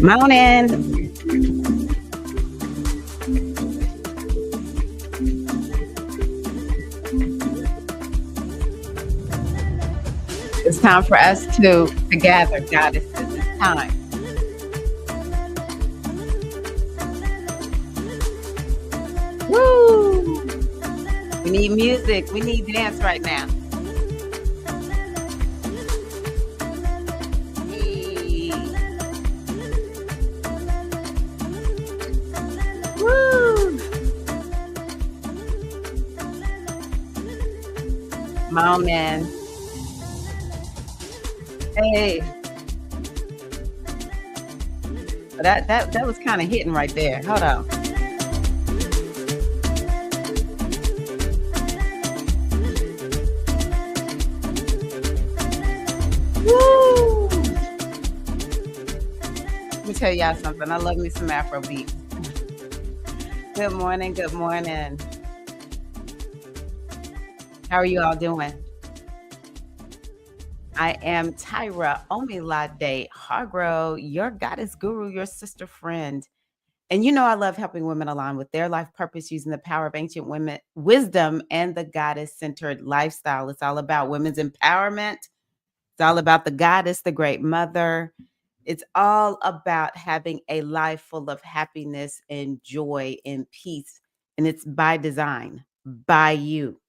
Morning. It's time for us to gather, goddesses. It's time. Woo! We need music. We need dance right now. Hey. Woo! Moment. Hey. That was kind of hitting right there. Hold on. Woo! Let me tell y'all something. I love me some Afro beats. Good morning. Good morning. How are you all doing? I am Tyra Omilade Hargrove, your goddess guru, your sister friend. And you know I love helping women align with their life purpose using the power of ancient women wisdom and the goddess-centered lifestyle. It's all about women's empowerment. It's all about the goddess, the great mother. It's all about having a life full of happiness and joy and peace. And it's by design, by you.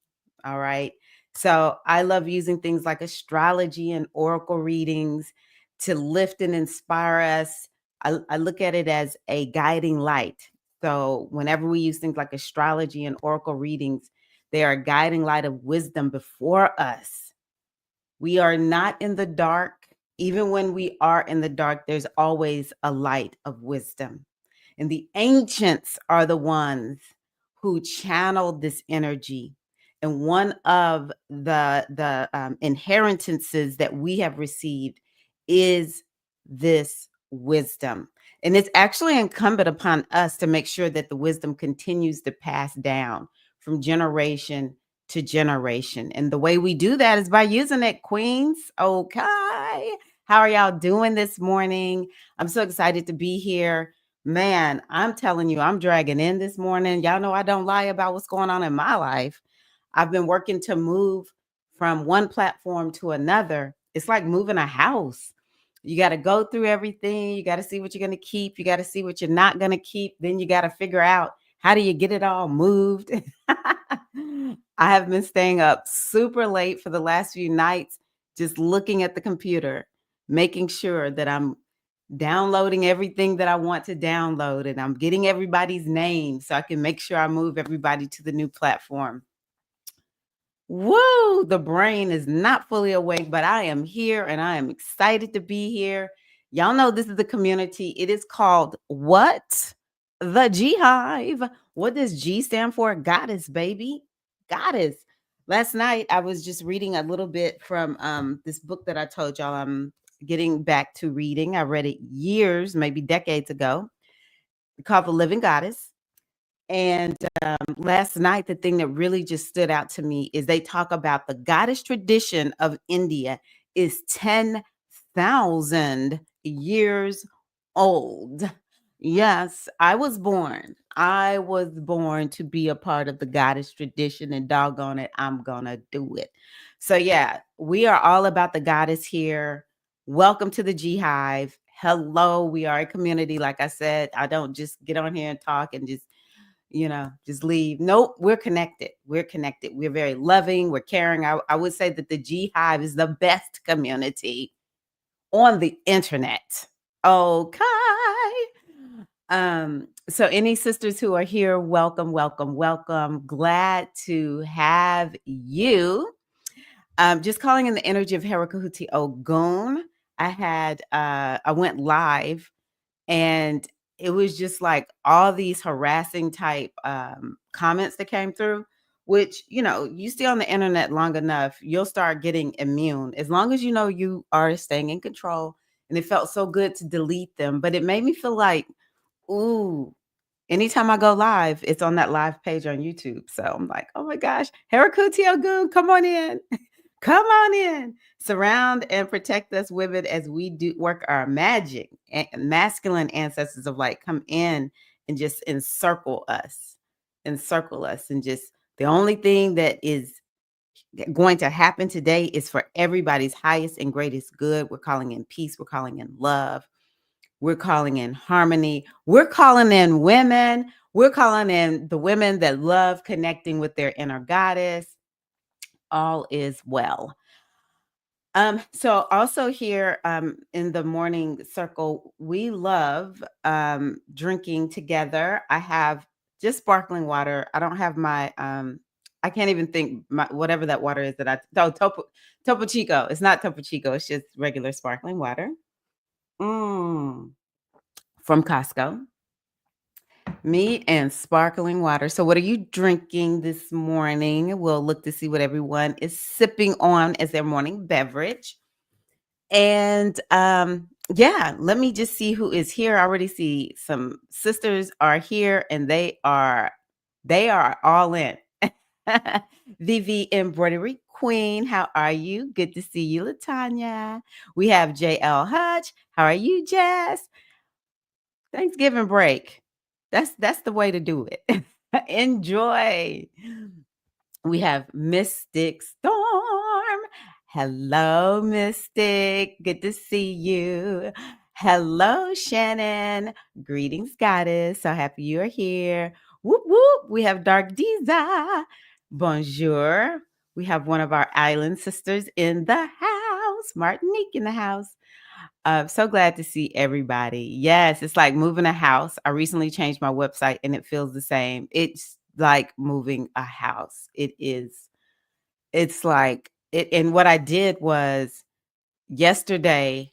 All right. So I love using things like astrology and oracle readings to lift and inspire us. I look at it as a guiding light. So whenever we use things like astrology and oracle readings, they are a guiding light of wisdom before us. We are not in the dark. Even when we are in the dark, there's always a light of wisdom. And the ancients are the ones who channeled this energy. And one of the inheritances that we have received is this wisdom. And it's actually incumbent upon us to make sure that the wisdom continues to pass down from generation to generation. And the way we do that is by using it, queens. Okay. How are y'all doing this morning? I'm so excited to be here. Man, I'm telling you, I'm dragging in this morning. Y'all know I don't lie about what's going on in my life. I've been working to move from one platform to another. It's like moving a house. You got to go through everything. You got to see what you're going to keep. You got to see what you're not going to keep. Then you got to figure out how do you get it all moved. I have been staying up super late for the last few nights, just looking at the computer, making sure that I'm downloading everything that I want to download and I'm getting everybody's name so I can make sure I move everybody to the new platform. Woo! The brain is not fully awake, but I am here and I am excited to be here. Y'all know this is the community. It is called what? The G Hive. What does G stand for? Goddess, baby. Goddess. Last night I was just reading a little bit from this book that I told y'all I'm getting back to reading. I read it years, maybe decades ago, called The Living Goddess. And last night, the thing that really just stood out to me is they talk about the goddess tradition of India is 10,000 years old. Yes, I was born. I was born to be a part of the goddess tradition, and doggone it, I'm going to do it. So, yeah, we are all about the goddess here. Welcome to the G Hive. Hello, we are a community. Like I said, I don't just get on here and talk and just leave. Nope, we're connected. We're connected. We're very loving. We're caring. I would say that the G Hive is the best community on the internet. Okay. So any sisters who are here, welcome, welcome, welcome. Glad to have you. Just calling in the energy of Herakahuti Ogun. I went live and it was just like all these harassing type comments that came through, which, you stay on the internet long enough, you'll start getting immune as long as you are staying in control. And it felt so good to delete them. But it made me feel like, ooh, anytime I go live, it's on that live page on YouTube. So I'm like, oh my gosh, Harakuti Ogun, come on in. Come on in. Surround and protect us women as we do work our magic. Masculine ancestors of light come in and just encircle us. Encircle us. And just the only thing that is going to happen today is for everybody's highest and greatest good. We're calling in peace. We're calling in love. We're calling in harmony. We're calling in women. We're calling in the women that love connecting with their inner goddess. All is well. So also here in the morning circle, we love drinking together. I have just sparkling water. I don't have my I can't even think my whatever that water is that Topo Chico. It's not Topo Chico, it's just regular sparkling water. Mm, from Costco. Me and sparkling water. So what are you drinking this morning? We'll look to see what everyone is sipping on as their morning beverage. And yeah, let me just see who is here. I already see some sisters are here and they are all in. Vivi Embroidery Queen, how are you? Good to see you, Latanya. We have JL Hutch. How are you, Jess? Thanksgiving break. That's the way to do it. Enjoy. We have Mystic Storm. Hello, Mystic. Good to see you. Hello, Shannon. Greetings, Goddess. So happy you're here. Whoop, whoop. We have Dark Diza. Bonjour. We have one of our island sisters in the house, Martinique in the house. So glad to see everybody. Yes, it's like moving a house. I recently changed my website and it feels the same. It's like moving a house. It's like it. And what I did was yesterday,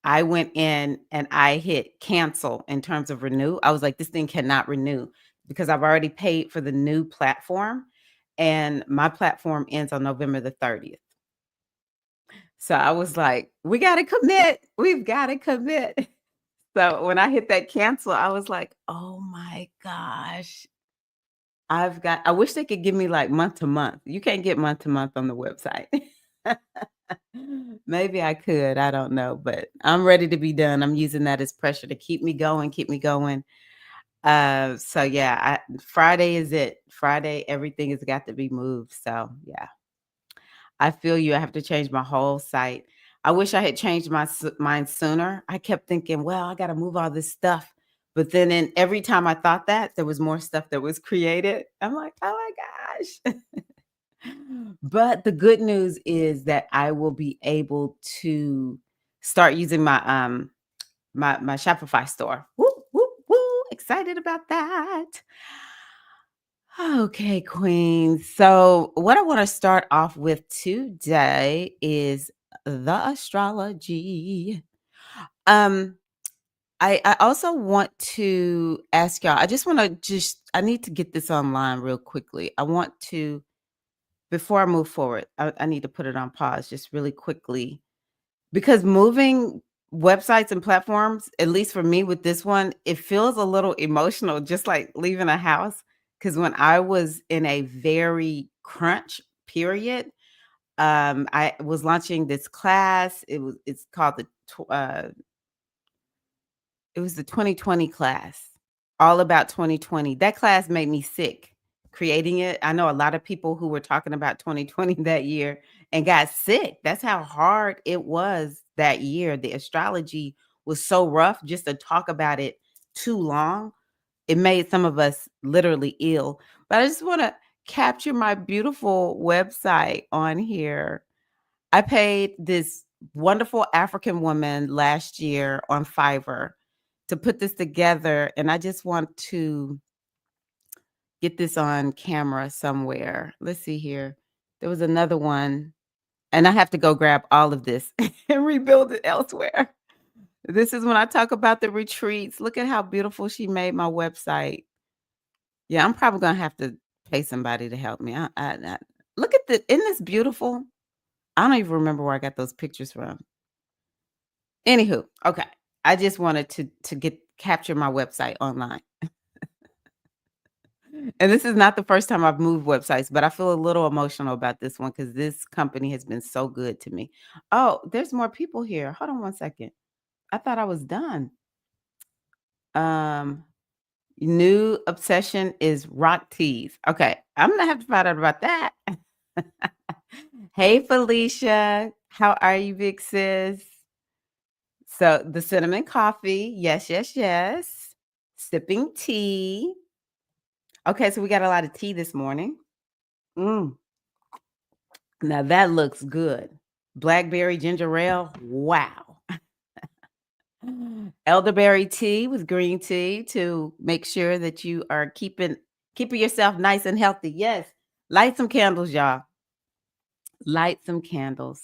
I went in and I hit cancel in terms of renew. I was like, this thing cannot renew because I've already paid for the new platform and my platform ends on November the 30th. So I was like, we got to commit. We've got to commit. So when I hit that cancel, I was like, "Oh my gosh. I wish they could give me like month to month. You can't get month to month on the website." Maybe I could, I don't know, but I'm ready to be done. I'm using that as pressure to keep me going, keep me going. So yeah, Friday is it. Friday, everything has got to be moved. So yeah. I feel you. I have to change my whole site. I wish I had changed mine sooner. I kept thinking, well, I got to move all this stuff. But then every time I thought that, there was more stuff that was created. I'm like, oh my gosh. But the good news is that I will be able to start using my Shopify store. Woo, woo, woo. Excited about that. Okay, Queen. So, what I want to start off with today is the astrology. Um, I also want to ask y'all. I just want to I need to get this online real quickly. I want to before I move forward. I need to put it on pause just really quickly because moving websites and platforms, at least for me with this one, it feels a little emotional, just like leaving a house. Because when I was in a very crunch period, I was launching this class. It's called it was the 2020 class, all about 2020. That class made me sick creating it. I know a lot of people who were talking about 2020 that year and got sick. That's how hard it was that year. The astrology was so rough just to talk about it too long. It made some of us literally ill. But I just want to capture my beautiful website on here. I paid this wonderful African woman last year on Fiverr to put this together, and I just want to get this on camera somewhere. Let's see here. There was another one, and I have to go grab all of this and rebuild it elsewhere. This is when I talk about the retreats. Look at how beautiful she made my website. Yeah, I'm probably gonna have to pay somebody to help me. Look at the isn't this beautiful? I don't even remember where I got those pictures from. Anywho, okay. I just wanted to get capture my website online. And this is not the first time I've moved websites, but I feel a little emotional about this one because this company has been so good to me. Oh, there's more people here. Hold on one second. I thought I was done. Um, New obsession is rock teas. Okay, I'm gonna have to find out about that. Hey, Felicia. How are you, big sis? So the cinnamon coffee. Yes, yes, yes. Sipping tea. Okay, so we got a lot of tea this morning. Mm, now that looks good. Blackberry ginger ale. Wow. Elderberry tea with green tea to make sure that you are keeping yourself nice and healthy. Yes. Light some candles, y'all. Light some candles.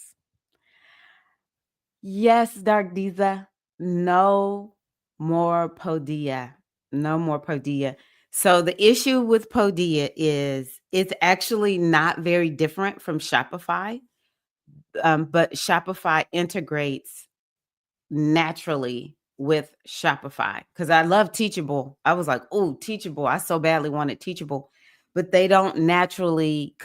Yes, Dark Diza. No more Podia. No more Podia. So the issue with Podia is it's actually not very different from Shopify, but Shopify integrates naturally with Shopify because I love Teachable. I was like, oh, Teachable. I so badly wanted Teachable, but they don't naturally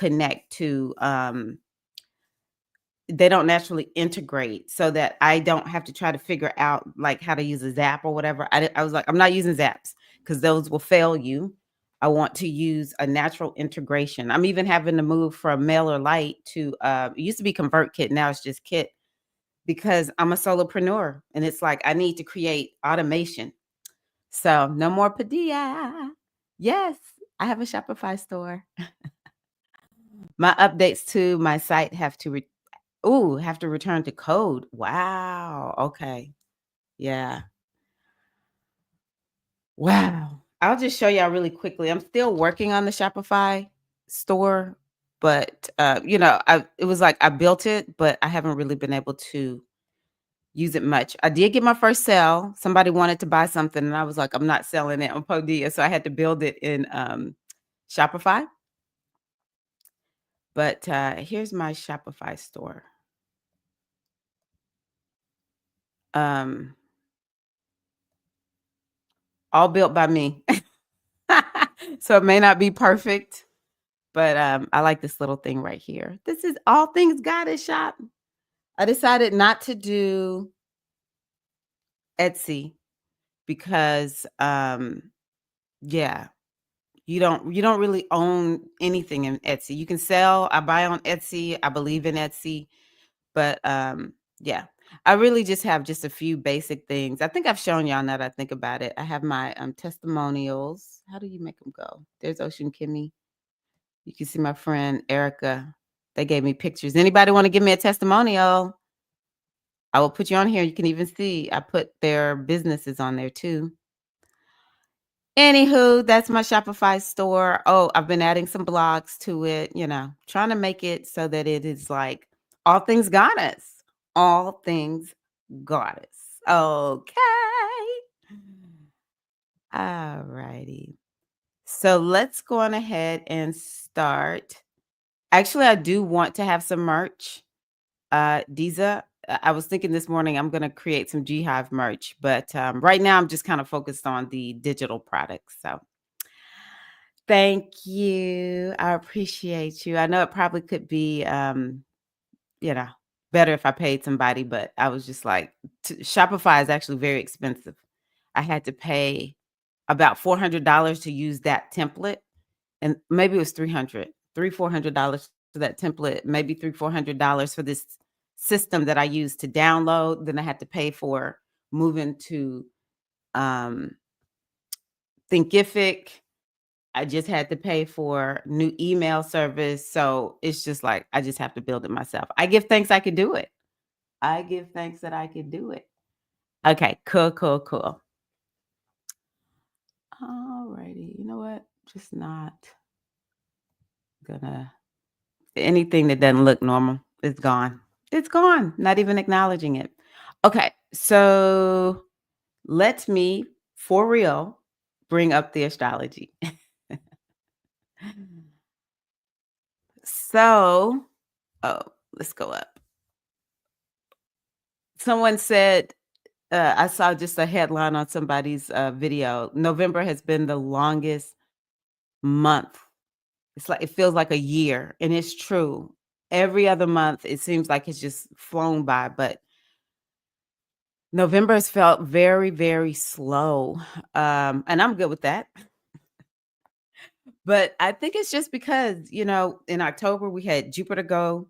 integrate so that I don't have to try to figure out like how to use a Zap or whatever. I was like, I'm not using Zaps because those will fail you. I want to use a natural integration. I'm even having to move from Mailer Lite to it used to be ConvertKit, now it's just Kit because I'm a solopreneur and it's like I need to create automation. So no more Padilla. Yes, I have a Shopify store. My updates to my site have to return to code. Wow. Okay. Yeah. Wow. I'll just show y'all really quickly. I'm still working on the Shopify store, but it was like I built it, but I haven't really been able to use it much. I did get my first sale. Somebody wanted to buy something and I was like, I'm not selling it on Podia. So I had to build it in Shopify. But here's my Shopify store. Um, all built by me. So it may not be perfect, but I like this little thing right here. This is All Things Goddess Shop. I decided not to do Etsy because yeah, you don't really own anything in Etsy. You can sell, I buy on Etsy, I believe in Etsy, but yeah. I really just have just a few basic things. I think I've shown y'all now that I think about it. I have my testimonials. How do you make them go? There's Ocean Kimmy. You can see my friend Erica. They gave me pictures. Anybody want to give me a testimonial? I will put you on here. You can even see I put their businesses on there too. Anywho, that's my Shopify store. Oh, I've been adding some blogs to it, trying to make it so that it is like all things goddess. All things goddess. Okay. All righty. So let's go on ahead and start. Actually, I do want to have some merch. Diza, I was thinking this morning I'm gonna create some Hive merch, but right now I'm just kind of focused on the digital products. So thank you. I appreciate you. I know it probably could be you know, better if I paid somebody, but I was just like, Shopify is actually very expensive. I had to pay about $400 to use that template, and maybe it was 300, $400 for that template, maybe $400 for this system that I used to download. Then I had to pay for moving to um, Thinkific. I just had to pay for new email service. So it's just like I just have to build it myself. I give thanks I could do it. I give thanks that I could do it. Okay, cool, cool, cool. All righty. You know what? Just not gonna anything that doesn't look normal is gone. It's gone. Not even acknowledging it. Okay, so let me, for real, bring up the astrology. So, oh, let's go up. Someone said, I saw just a headline on somebody's video. November has been the longest month. It's like it feels like a year, and it's true. Every other month, it seems like it's just flown by, but November has felt very, very slow, and I'm good with that. But I think it's just because, in October, we had Jupiter go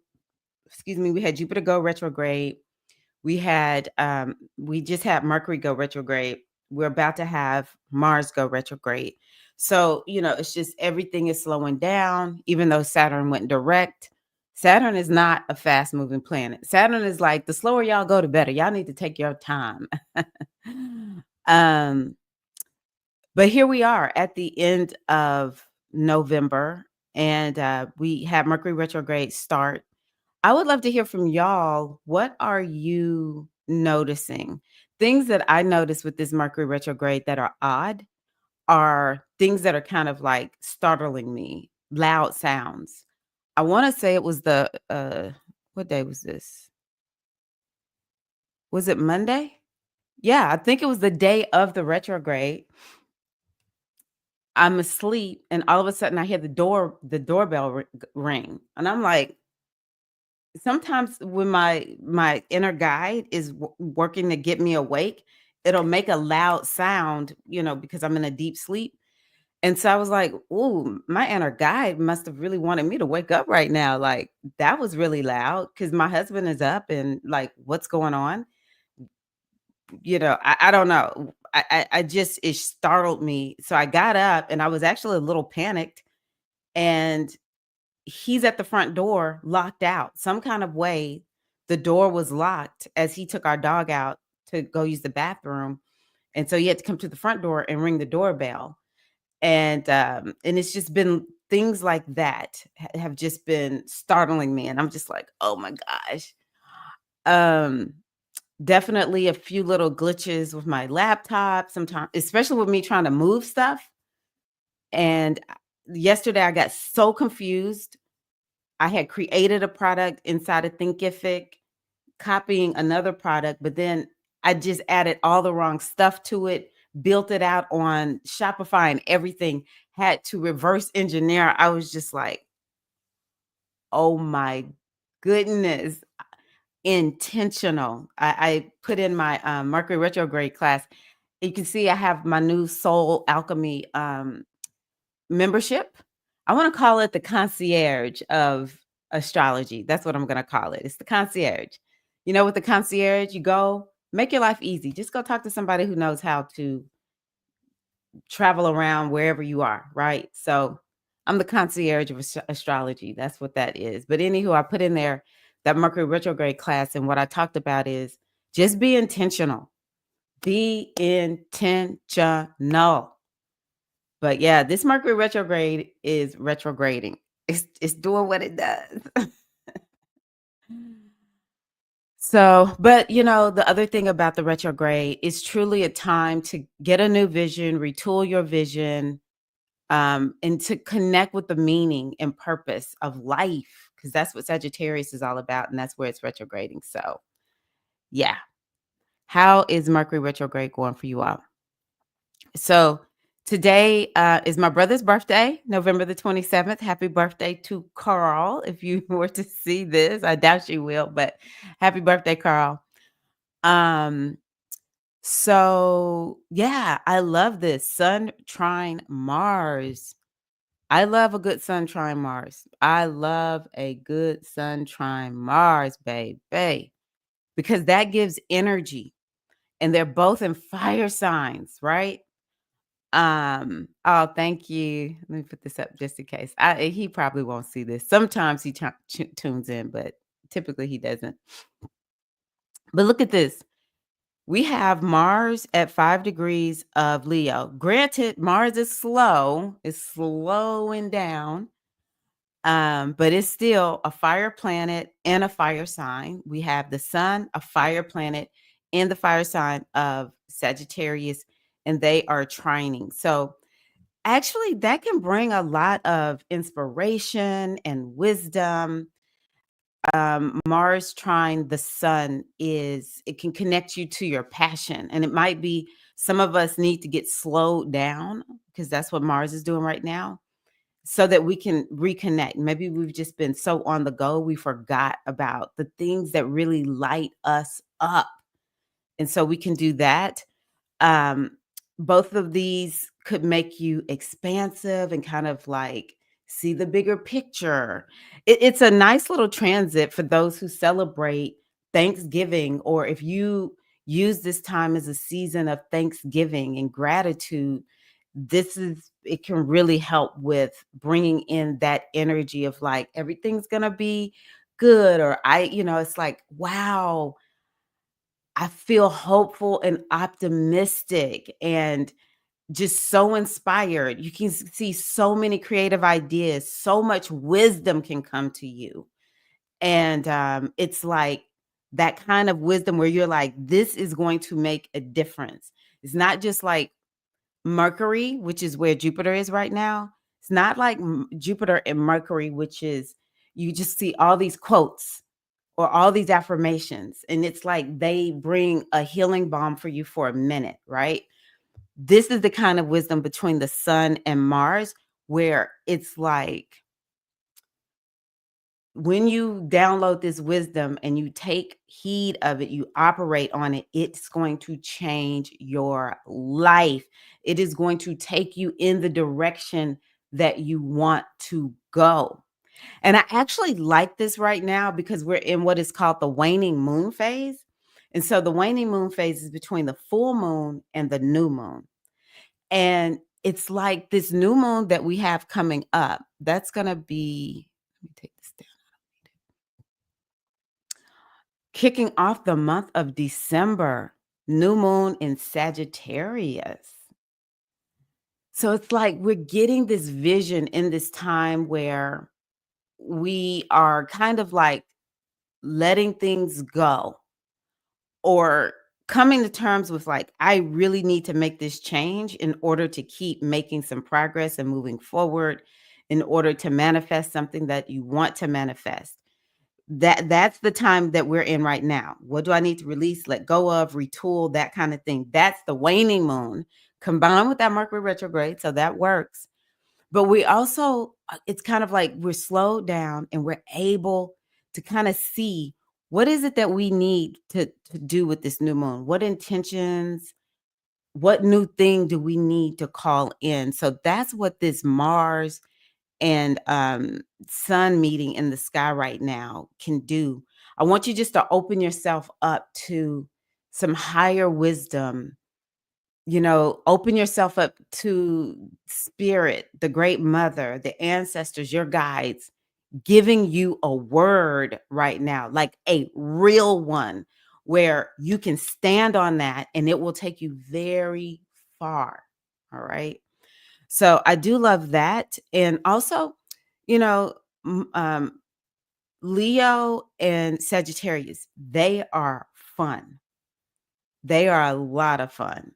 retrograde. We just had Mercury go retrograde. We're about to have Mars go retrograde. So, it's just everything is slowing down, even though Saturn went direct. Saturn is not a fast moving planet. Saturn is like the slower y'all go, the better. Y'all need to take your time. um, but here we are at the end of November, and we have Mercury retrograde start. I would love to hear from y'all. What are you noticing? Things that I notice with this Mercury retrograde that are odd are things that are kind of like startling me, loud sounds. I want to say it was what day was this? Was it Monday? Yeah, I think it was the day of the retrograde. I'm asleep and all of a sudden I hear the doorbell ring. And I'm like, sometimes when my inner guide is working to get me awake, it'll make a loud sound, because I'm in a deep sleep. And so I was like, "Ooh, my inner guide must have really wanted me to wake up right now." Like that was really loud because my husband is up and like, what's going on? I don't know. I just it startled me. So I got up and I was actually a little panicked. And he's at the front door locked out. Some kind of way, the door was locked as he took our dog out to go use the bathroom, and so he had to come to the front door and ring the doorbell. And it's just been things like that have just been startling me, and I'm just like, "Oh my gosh." Um, Definitely a few little glitches with my laptop sometimes, especially with me trying to move stuff, and yesterday I got so confused. I had created a product inside of Thinkific, copying another product, but then I just added all the wrong stuff to it, built it out on Shopify and everything, had to reverse engineer. I was just like, oh my goodness, intentional. I put in my Mercury retrograde class. You can see I have my new Soul Alchemy membership. I wanna call it the concierge of astrology. That's what I'm gonna call it. It's the concierge. With the concierge, you go, make your life easy. Just go talk to somebody who knows how to travel around wherever you are, right? So, I'm the concierge of astrology. That's what that is. But anywho, I put in there that Mercury retrograde class, and what I talked about is just be intentional. Be intentional. But yeah, this Mercury retrograde is retrograding. It's doing what it does. So, but the other thing about the retrograde is truly a time to get a new vision, retool your vision, and to connect with the meaning and purpose of life, because that's what Sagittarius is all about, and that's where it's retrograding. So, yeah. How is Mercury retrograde going for you all? So today is my brother's birthday, November the 27th. Happy birthday to Carl. If you were to see this, I doubt you will, but happy birthday, Carl. Um, so yeah, I love this. Sun trine Mars. I love a good sun trine Mars. I love a good sun trine Mars, baby, because that gives energy. And they're both in fire signs, right? Oh, thank you. Let me put this up just in case. He probably won't see this. Sometimes he tunes in, but typically he doesn't. But look at this. We have Mars at 5 degrees of Leo. Granted, Mars is slow, it's slowing down. But it's still a fire planet and a fire sign. We have the sun, a fire planet, in the fire sign of Sagittarius, and they are trining. So actually, that can bring a lot of inspiration and wisdom. Mars trine the sun it can connect you to your passion. And it might be some of us need to get slowed down because that's what Mars is doing right now. so that we can reconnect. Maybe we've just been so on the go, we forgot about the things that really light us up. And so we can do that. um, Both of these could make you expansive and kind of like see the bigger picture. It's a nice little transit for those who celebrate Thanksgiving, or if you use this time as a season of Thanksgiving and gratitude. It can really help with bringing in that energy of like everything's gonna be good, or it's like, wow, I feel hopeful and optimistic and just so inspired. You can see so many creative ideas, so much wisdom can come to you. And it's like that kind of wisdom where you're like, this is going to make a difference. It's not just like Mercury, which is where Jupiter is right now. It's not like Jupiter and Mercury, which is you just see all these quotes or all these affirmations, and it's like they bring a healing balm for you for a minute, right? This is the kind of wisdom between the sun and Mars where it's like when you download this wisdom and you take heed of it, you operate on it, it's going to change your life. It is going to take you in the direction that you want to go. And I actually like this right now because we're in what is called the waning moon phase. And so the waning moon phase is between the full moon and the new moon. And it's like this new moon that we have coming up. That's going to be, let me take this down, kicking off the month of December, new moon in Sagittarius. So it's like we're getting this vision in this time where we are kind of like letting things go, or coming to terms with like, I really need to make this change in order to keep making some progress and moving forward, in order to manifest something that you want to manifest. That's the time that we're in right now. What do I need to release, let go of, retool, that kind of thing? That's the waning moon combined with that Mercury retrograde. So that works. But we also, it's kind of like we're slowed down and we're able to kind of see what is it that we need to do with this new moon? What intentions, what new thing do we need to call in? So that's what this Mars and sun meeting in the sky right now can do. I want you just to open yourself up to some higher wisdom. Open yourself up to spirit, the great mother, the ancestors, your guides, giving you a word right now, like a real one, where you can stand on that and it will take you very far. All right. So I do love that. And also, you know, m- um, Leo and Sagittarius, they are fun. They are a lot of fun.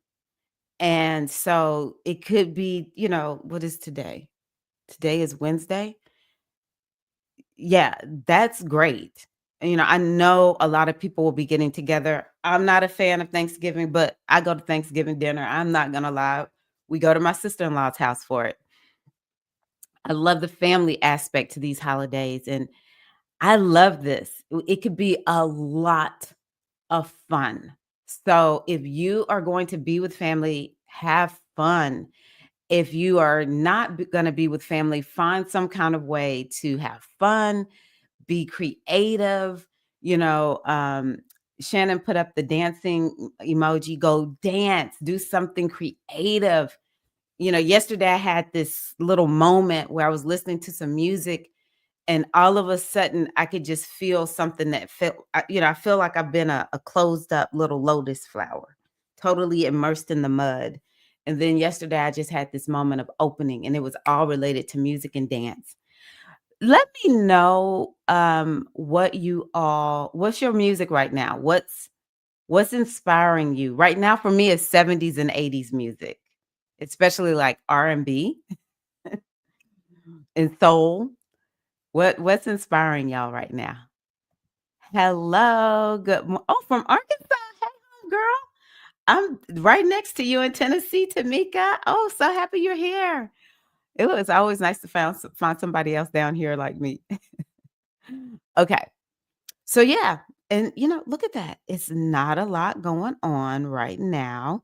And so it could be, what is today? Today is Wednesday. Yeah, that's great. I know a lot of people will be getting together. I'm not a fan of Thanksgiving, but I go to Thanksgiving dinner. I'm not going to lie. We go to my sister-in-law's house for it. I love the family aspect to these holidays, and I love this. It could be a lot of fun. So if you are going to be with family, have fun. If you are not going to be with family, find some kind of way to have fun, be creative. Shannon put up the dancing emoji. Go dance, do something creative. Yesterday I had this little moment where I was listening to some music, and all of a sudden I could just feel something that felt, I feel like I've been a closed up little lotus flower, totally immersed in the mud. And then yesterday I just had this moment of opening, and it was all related to music and dance. Let me know what's your music right now? What's inspiring you? Right now for me it's 70s and 80s music, especially like R&B and soul. What's inspiring y'all right now? Hello, oh, from Arkansas. Hey, girl. I'm right next to you in Tennessee, Tamika. Oh, so happy you're here. It was always nice to find somebody else down here like me. Okay. So yeah, and look at that. It's not a lot going on right now.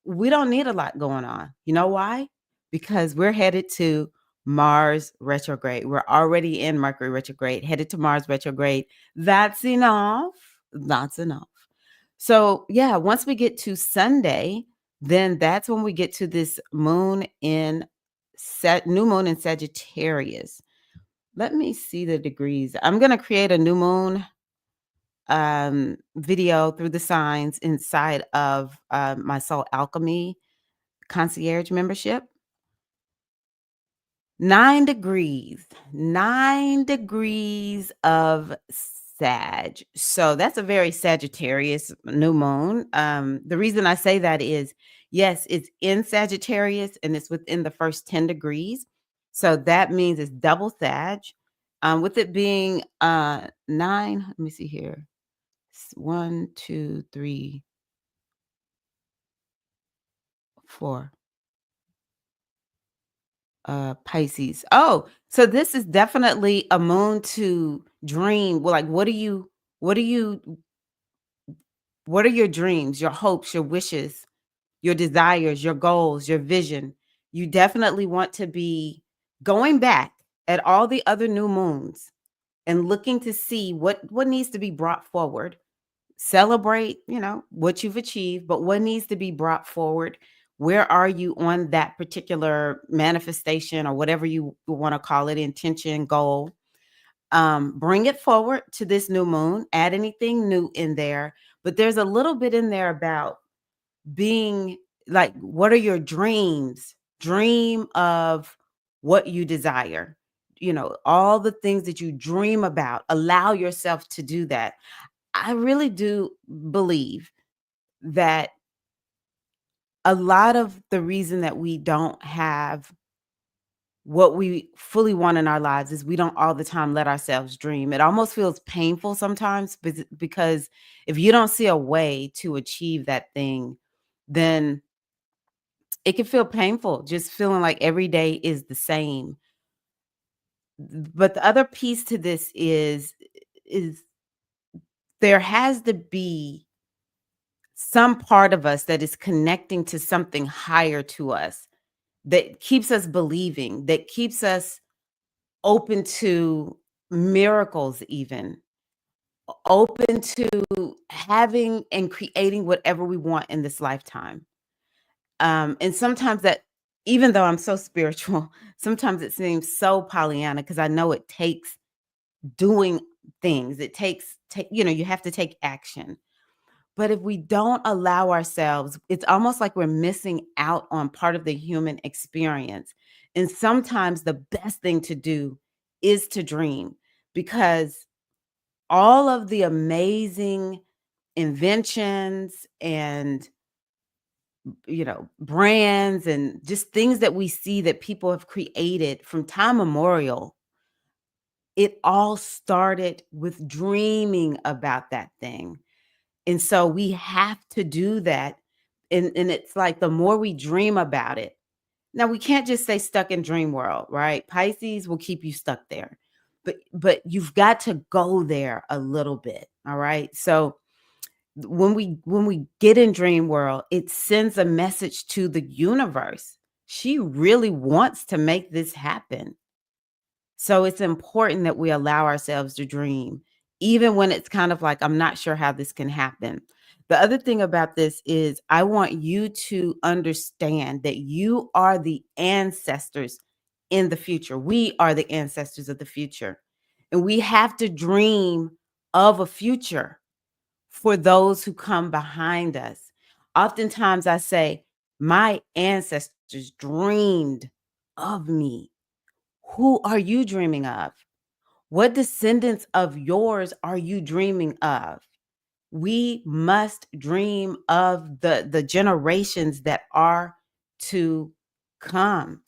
We don't need a lot going on. You know why? Because we're headed to Mars retrograde. We're already in Mercury retrograde, headed to Mars retrograde. That's enough. That's enough. So, yeah, once we get to Sunday, then that's when we get to this moon in new moon in Sagittarius. Let me see the degrees. I'm going to create a new moon video through the signs inside of my Soul Alchemy concierge membership. 9 degrees, 9 degrees of Sag. So that's a very Sagittarius new moon. The reason I say that is, yes, it's in Sagittarius and it's within the first 10 degrees. So that means it's double Sag. With it being 9, let me see here. 1, 2, 3, 4. Pisces. Oh, so this is definitely a moon to dream. Well, like what do you what are your dreams, your hopes, your wishes, your desires, your goals, your vision? You definitely want to be going back at all the other new moons and looking to see what needs to be brought forward. Celebrate, what you've achieved, but what needs to be brought forward. Where are you on that particular manifestation or whatever you want to call it, intention, goal? Bring it forward to this new moon, add anything new in there. But there's a little bit in there about being like, what are your dreams? Dream of what you desire. All the things that you dream about, allow yourself to do that. I really do believe that a lot of the reason that we don't have what we fully want in our lives is we don't all the time let ourselves dream. It almost feels painful sometimes because if you don't see a way to achieve that thing, then it can feel painful just feeling like every day is the same. But the other piece to this is there has to be some part of us that is connecting to something higher to us that keeps us believing, that keeps us open to miracles, even open to having and creating whatever we want in this lifetime. And sometimes that, even though I'm so spiritual, sometimes it seems so Pollyanna because I know it takes doing things. It takes, you have to take action. But if we don't allow ourselves, it's almost like we're missing out on part of the human experience. And sometimes the best thing to do is to dream because all of the amazing inventions and brands and just things that we see that people have created from time memorial, it all started with dreaming about that thing. And so we have to do that. And it's like the more we dream about it. Now we can't just stay stuck in dream world, right? Pisces will keep you stuck there. But you've got to go there a little bit. All right. So when we get in dream world, it sends a message to the universe. She really wants to make this happen. So it's important that we allow ourselves to dream, even when it's kind of like, I'm not sure how this can happen. The other thing about this is, I want you to understand that you are the ancestors in the future. We are the ancestors of the future. And we have to dream of a future for those who come behind us. Oftentimes I say, my ancestors dreamed of me. Who are you dreaming of? What descendants of yours are you dreaming of? We must dream of the generations that are to come.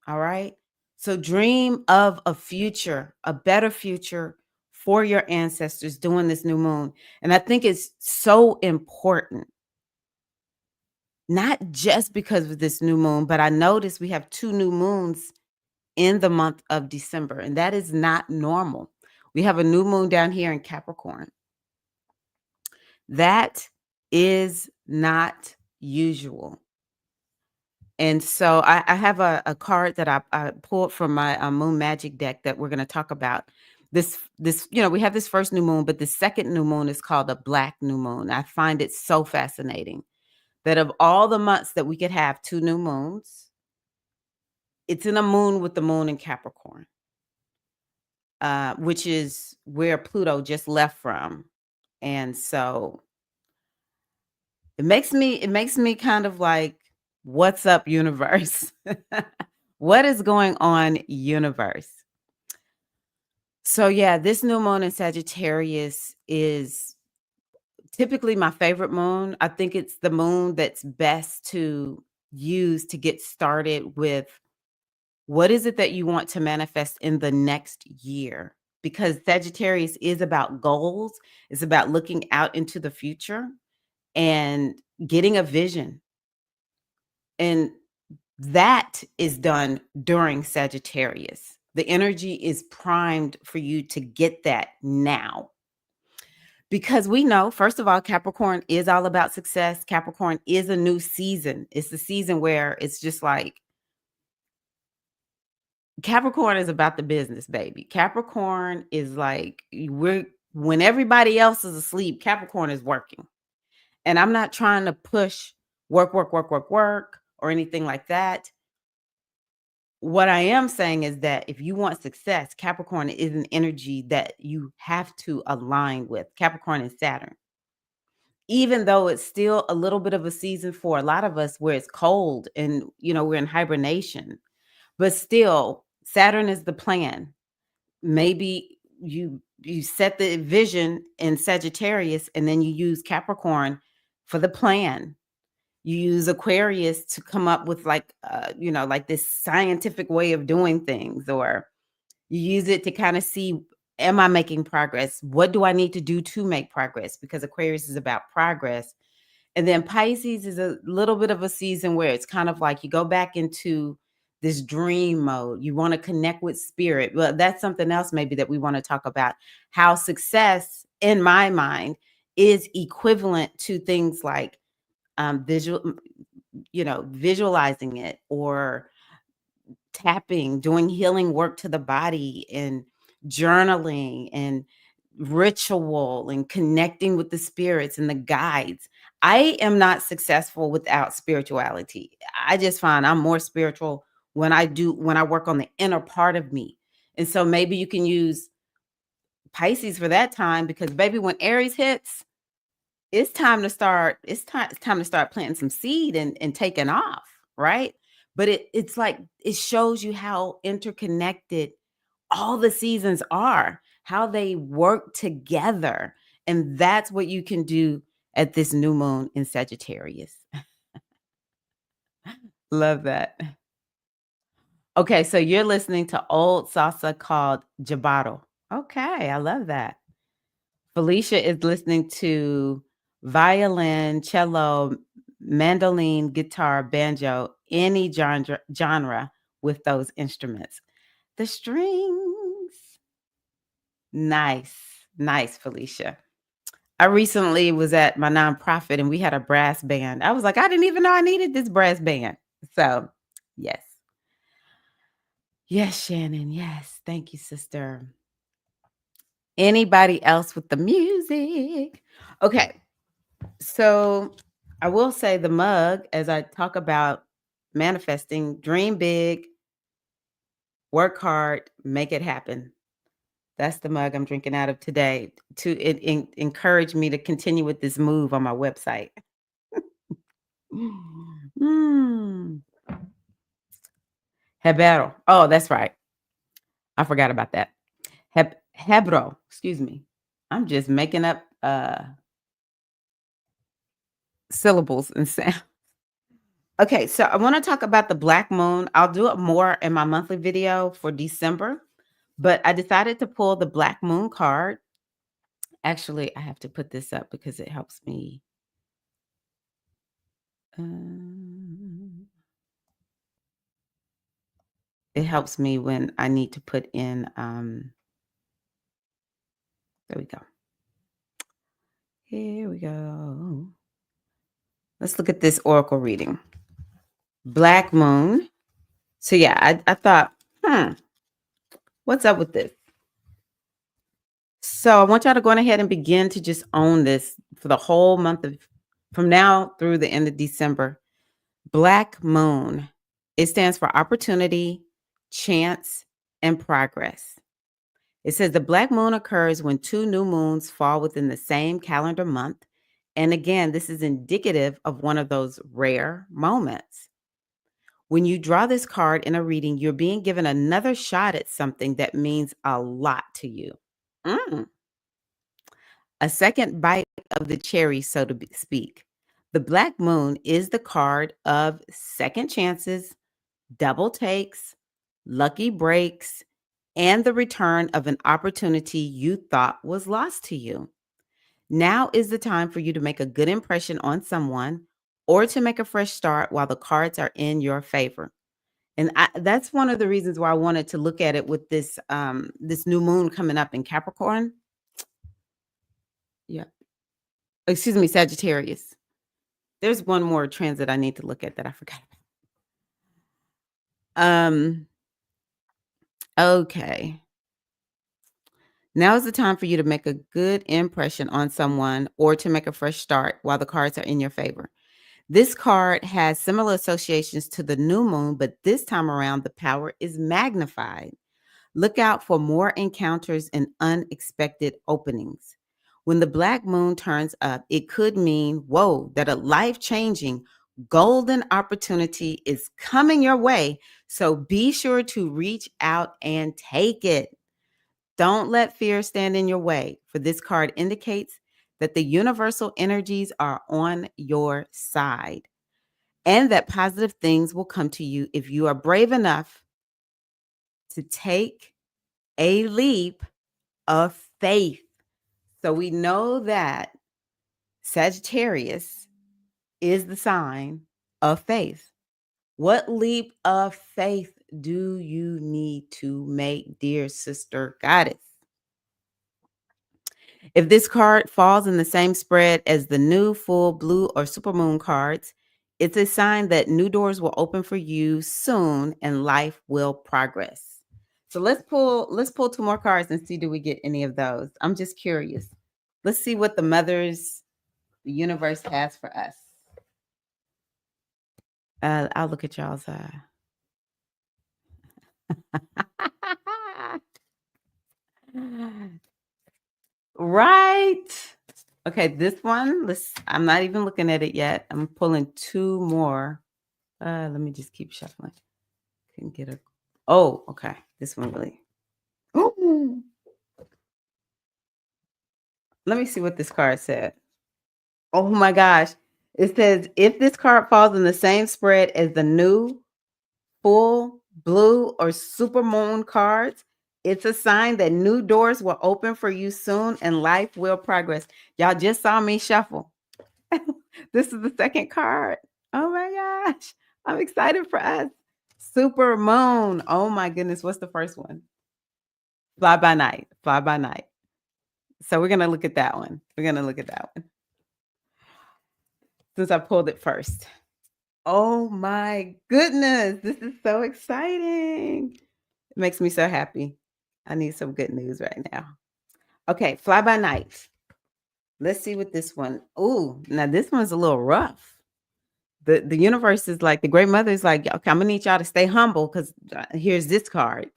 All right? So dream of a future, a better future for your ancestors doing this new moon. And I think it's so important not just because of this new moon, but I noticed we have 2 new moons in the month of December, and that is not normal. We have a new moon down here in Capricorn. That is not usual. And so I have a card that I pulled from my moon magic deck that we're going to talk about. We have this first new moon, but the second new moon is called a black new moon. I find it so fascinating that of all the months that we could have 2 new moons, it's in a moon with the moon in Capricorn, which is where Pluto just left from. And so it makes me kind of like, what's up, universe? What is going on, universe? So yeah, this new moon in Sagittarius is typically my favorite moon. I think it's the moon that's best to use to get started with what is it that you want to manifest in the next year? Because Sagittarius is about goals, it's about looking out into the future and getting a vision. And that is done during Sagittarius. The energy is primed for you to get that now. Because we know, first of all, Capricorn is all about success. Capricorn is a new season. It's the season where it's just like Capricorn is about the business, baby. Capricorn is like we're when everybody else is asleep, Capricorn is working. And I'm not trying to push work, work, work, work, work, or anything like that. What I am saying is that if you want success, Capricorn is an energy that you have to align with. Capricorn and Saturn. Even though it's still a little bit of a season for a lot of us where it's cold and we're in hibernation, but still Saturn is the plan. Maybe you set the vision in Sagittarius and then you use Capricorn for the plan. You use Aquarius to come up with like this scientific way of doing things, or you use it to kind of see, am I making progress? What do I need to do to make progress? Because Aquarius is about progress. And then Pisces is a little bit of a season where it's kind of like you go back into this dream mode. You want to connect with spirit. Well, that's something else maybe that we want to talk about. How success, in my mind, is equivalent to things like visualizing it, or doing healing work to the body, and journaling and ritual and connecting with the spirits and the guides. I am not successful without spirituality. I just find I'm more spiritual when I work on the inner part of me. And so maybe you can use Pisces for that time, because baby, when Aries hits, it's time to start planting some seed and taking off, right? But it's like it shows you how interconnected all the seasons are, how they work together. And that's what you can do at this new moon in Sagittarius. Love that. Okay, so you're listening to old salsa called Jabaro. Okay, I love that. Felicia is listening to violin, cello, mandolin, guitar, banjo, any genre with those instruments. The strings. Nice. Nice, Felicia. I recently was at my nonprofit and we had a brass band. I was like, I didn't even know I needed this brass band. So, yes. Yes, Shannon. Yes. Thank you, sister. Anybody else with the music? Okay. So I will say the mug, as I talk about manifesting, dream big, work hard, make it happen. That's the mug I'm drinking out of today to encourage me to continue with this move on my website. Mm. Hebero. Oh, that's right. I forgot about that. Hebro. Excuse me. I'm just making up syllables and sound. Okay, so I want to talk about the black moon. I'll do it more in my monthly video for December, but I decided to pull the black moon card. Actually, I have to put this up because it helps me. Um, it helps me when I need to put in, there we go. Here we go. Let's look at this oracle reading. Black moon. So yeah, I thought, hmm, what's up with this? So I want y'all to go on ahead and begin to just own this for the whole month of from now through the end of December. Black moon. It stands for opportunity, chance, and progress. It says the black moon occurs when two new moons fall within the same calendar month. And again, this is indicative of one of those rare moments. When you draw this card in a reading, you're being given another shot at something that means a lot to you. Mm. A second bite of the cherry, so to speak. The black moon is the card of second chances, double takes, lucky breaks, and the return of an opportunity you thought was lost to you. Now is the time for you to make a good impression on someone or to make a fresh start while the cards are in your favor. And that's one of the reasons why I wanted to look at it with this new moon coming up in Capricorn. Yeah. Excuse me, Sagittarius. There's one more transit I need to look at that I forgot about. Okay. Now is the time for you to make a good impression on someone or to make a fresh start while the cards are in your favor. This card has similar associations to the new moon, but this time around, the power is magnified. Look out for more encounters and unexpected openings. When the black moon turns up, it could mean, whoa, that a life changing golden opportunity is coming your way. So be sure to reach out and take it. Don't let fear stand in your way, for this card indicates that the universal energies are on your side and that positive things will come to you if you are brave enough to take a leap of faith. So we know that Sagittarius is the sign of faith. What leap of faith do you need to make, dear sister goddess? If this card falls in the same spread as the new full blue or supermoon cards, it's a sign that new doors will open for you soon and life will progress. So let's pull two more cards and see do we get any of those. I'm just curious. Let's see what the universe has for us. I'll look at y'all's right. Okay, this one, I'm not even looking at it yet. I'm pulling two more. Let me just keep shuffling. Couldn't get a Oh, okay. This one really. Ooh. Let me see what this card said. Oh my gosh. It says if this card falls in the same spread as the new full blue or super moon cards, it's a sign that new doors will open for you soon and life will progress. Y'all just saw me shuffle. This is the second card. Oh my gosh. I'm excited for us. Super moon. Oh my goodness. What's the first one? Fly by night. Fly by night. So we're going to look at that one. We're going to look at that one since I pulled it first. Oh my goodness. This is so exciting. It makes me so happy. I need some good news right now. Okay, fly by night. Let's see what this one. Ooh, now this one's a little rough. The universe is like the great mother is like, okay, I'm gonna need y'all to stay humble because here's this card.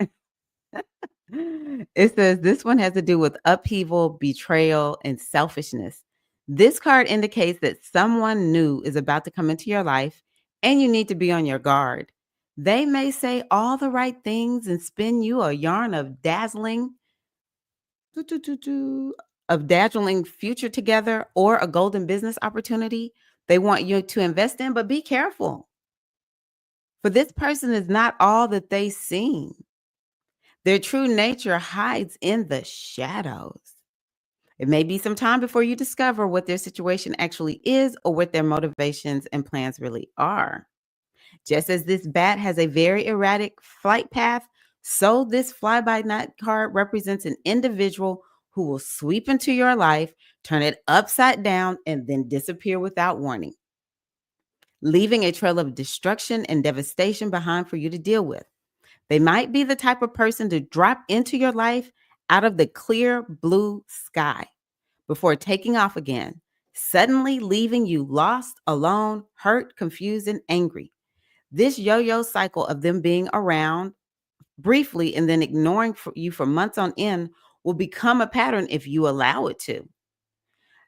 It says this one has to do with upheaval, betrayal, and selfishness. This card indicates that someone new is about to come into your life and you need to be on your guard. They may say all the right things and spin you a yarn of doo, doo, doo, doo, dazzling future together or a golden business opportunity they want you to invest in, but be careful. For this person is not all that they seem. Their true nature hides in the shadows. It may be some time before you discover what their situation actually is or what their motivations and plans really are. Just as this bat has a very erratic flight path, so this fly by night card represents an individual who will sweep into your life, turn it upside down, and then disappear without warning, leaving a trail of destruction and devastation behind for you to deal with. They might be the type of person to drop into your life out of the clear blue sky before taking off again, suddenly leaving you lost, alone, hurt, confused, and angry. This yo yo cycle of them being around briefly and then ignoring you for months on end will become a pattern if you allow it to.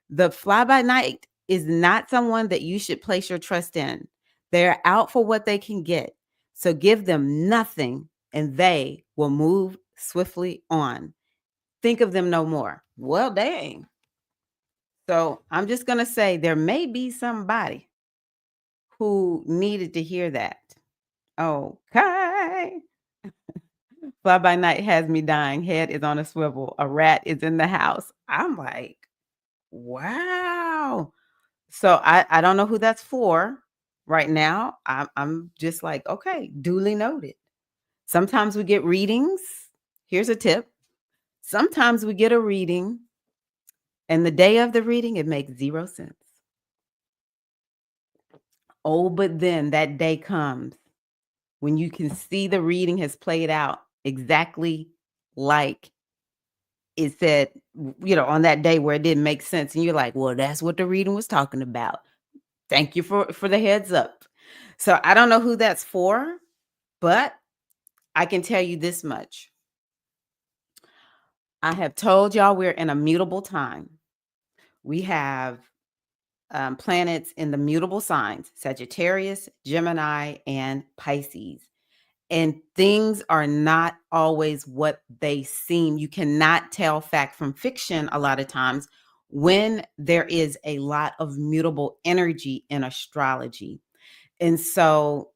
The fly by night is not someone that you should place your trust in. They're out for what they can get. So give them nothing and they will move swiftly on. Think of them no more. Well, dang. So I'm just going to say there may be somebody who needed to hear that. Okay. Fly by night has me dying. Head is on a swivel. A rat is in the house. I'm like, wow. So I don't know who that's for right now. I'm just like, okay, duly noted. Sometimes we get readings. Here's a tip. Sometimes we get a reading, and the day of the reading, it makes zero sense. Oh, but then that day comes when you can see the reading has played out exactly like it said, on that day where it didn't make sense. And you're like, well, that's what the reading was talking about. Thank you for the heads up. So I don't know who that's for, but I can tell you this much. I have told y'all we're in a mutable time. We have planets in the mutable signs: Sagittarius, Gemini, and Pisces. And things are not always what they seem. You cannot tell fact from fiction a lot of times when there is a lot of mutable energy in astrology. And so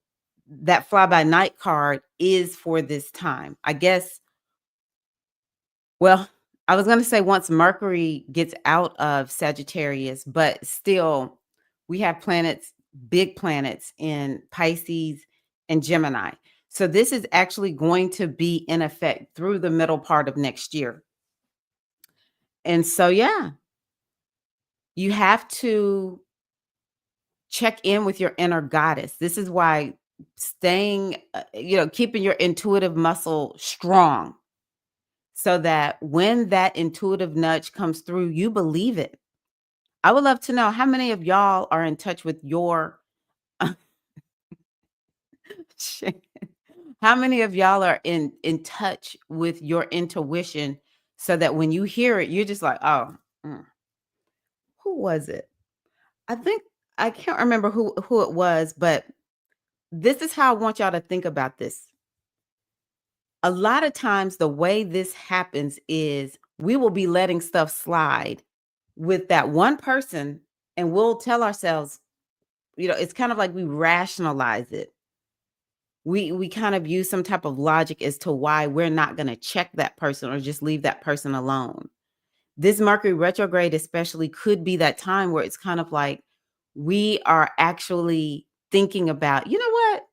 that fly by night card is for this time. I guess, well, I was going to say once Mercury gets out of Sagittarius, but still we have planets, big planets in Pisces and Gemini. So this is actually going to be in effect through the middle part of next year. And so, yeah, you have to check in with your inner goddess. This is why staying, keeping your intuitive muscle strong so that when that intuitive nudge comes through, you believe it. I would love to know how many of y'all are in touch with your how many of y'all are in touch with your intuition so that when you hear it, you're just like, oh, mm, who was it? I think I can't remember who it was, but this is how I want y'all to think about this. A lot of times the way this happens is we will be letting stuff slide with that one person and we'll tell ourselves, it's kind of like we rationalize it. We kind of use some type of logic as to why we're not going to check that person or just leave that person alone. This Mercury retrograde especially could be that time where it's kind of like we are actually thinking about, you know what?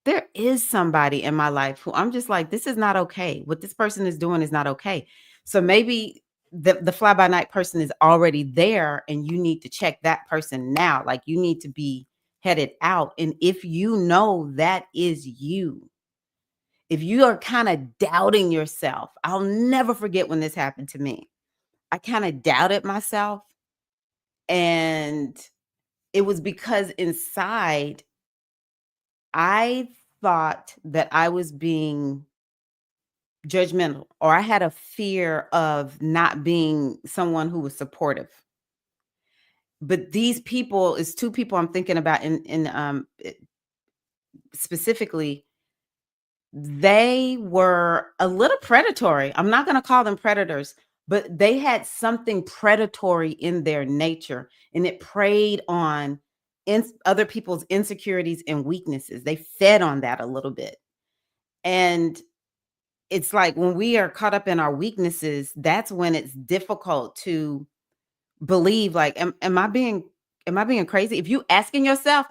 There is somebody in my life who I'm just like, this is not okay. What this person is doing is not okay. So maybe the fly by night person is already there and you need to check that person now. Like you need to be headed out. And if you know that is you, if you are kind of doubting yourself, I'll never forget when this happened to me. I kind of doubted myself. And it was because inside I thought that I was being judgmental, or I had a fear of not being someone who was supportive. But these people is two people I'm thinking about specifically. They were a little predatory. I'm not going to call them predators, but they had something predatory in their nature, and it preyed on other people's insecurities and weaknesses. They fed on that a little bit. And it's like when we are caught up in our weaknesses, that's when it's difficult to believe, like, am I being crazy? If you asking yourself,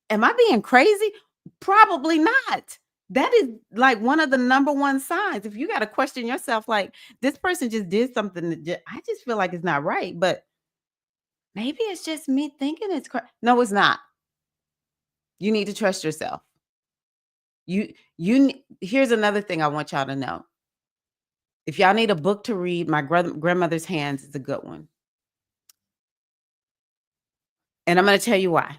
"Am I being crazy?" Probably not. That is, like, one of the number one signs. If you gotta question yourself, like, "This person just did something that I just feel like it's not right, but maybe it's just me thinking it's cra" No, it's not. You need to trust yourself. Here's another thing I want y'all to know. If y'all need a book to read, my grandmother's hands is a good one. And I'm gonna tell you why.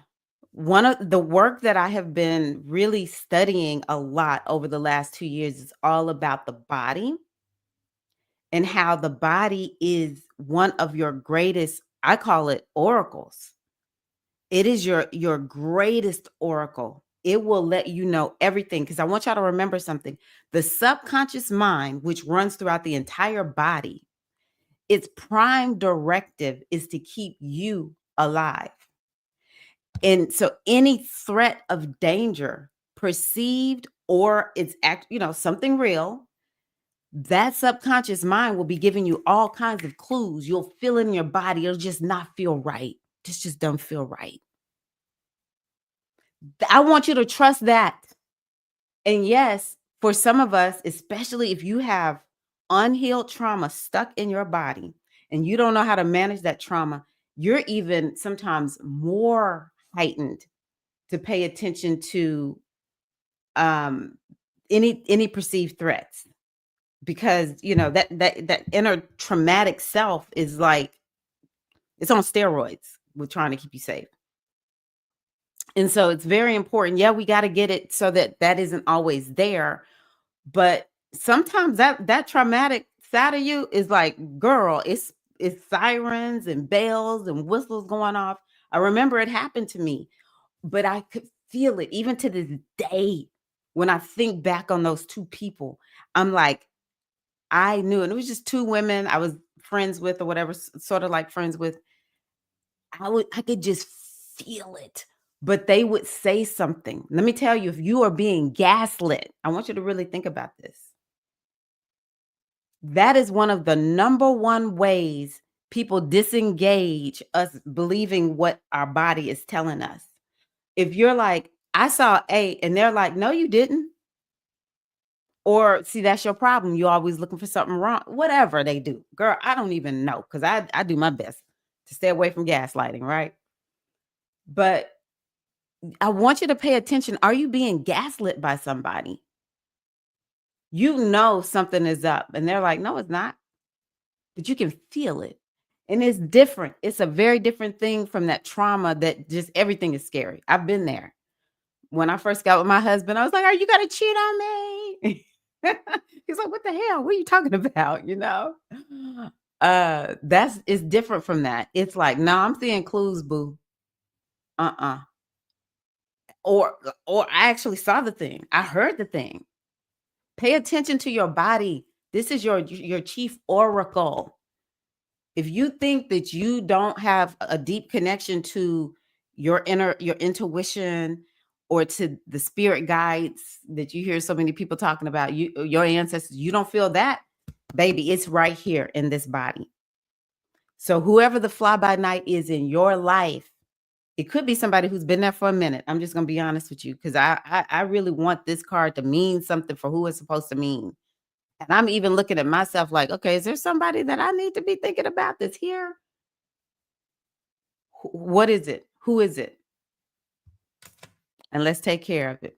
One of the work that I have been really studying a lot over the last 2 years is all about the body and how the body is one of your greatest, I call it oracles. It is your greatest oracle. It will let you know everything, because I want y'all to remember something. The subconscious mind, which runs throughout the entire body, its prime directive is to keep you alive. And so any threat of danger, perceived or it's something real, that subconscious mind will be giving you all kinds of clues. You'll feel it in your body. It'll just not feel right. This just don't feel right. I want you to trust that. And yes, for some of us, especially if you have unhealed trauma stuck in your body and you don't know how to manage that trauma, you're even sometimes more heightened to pay attention to um any perceived threats, because that inner traumatic self is like it's on steroids with trying to keep you safe. And so it's very important. Yeah, we got to get it so that that isn't always there. But sometimes that traumatic side of you is like, girl, it's sirens and bells and whistles going off. I remember it happened to me, but I could feel it even to this day. When I think back on those two people, I'm like, I knew, and it was just two women I was friends with or whatever, sort of like friends with. I could just feel it. But they would say something. Let me tell you, if you are being gaslit, I want you to really think about this. That is one of the number one ways people disengage us believing what our body is telling us. If you're like, I saw A, and they're like, no, you didn't. Or see, that's your problem. You're always looking for something wrong. Whatever they do. Girl, I don't even know, because I do my best to stay away from gaslighting, right? But I want you to pay attention. Are you being gaslit by somebody? You know something is up, and they're like, no, it's not. But you can feel it. And it's different. It's a very different thing from that trauma that just everything is scary. I've been there. When I first got with my husband, I was like, "Are you gonna cheat on me?" He's like, "What the hell? What are you talking about?" That's it's different from that. It's like, "No, I'm seeing clues, boo." Uh-uh. Or I actually saw the thing. I heard the thing. Pay attention to your body. This is your chief oracle. If you think that you don't have a deep connection to your intuition, or to the spirit guides that you hear so many people talking about, your ancestors, you don't feel that, baby, it's right here in this body. So whoever the fly by night is in your life, it could be somebody who's been there for a minute. I'm just gonna be honest with you, because I really want this card to mean something for who it's supposed to mean. And I'm even looking at myself like, okay, is there somebody that I need to be thinking about that's here? What is it? Who is it? And let's take care of it.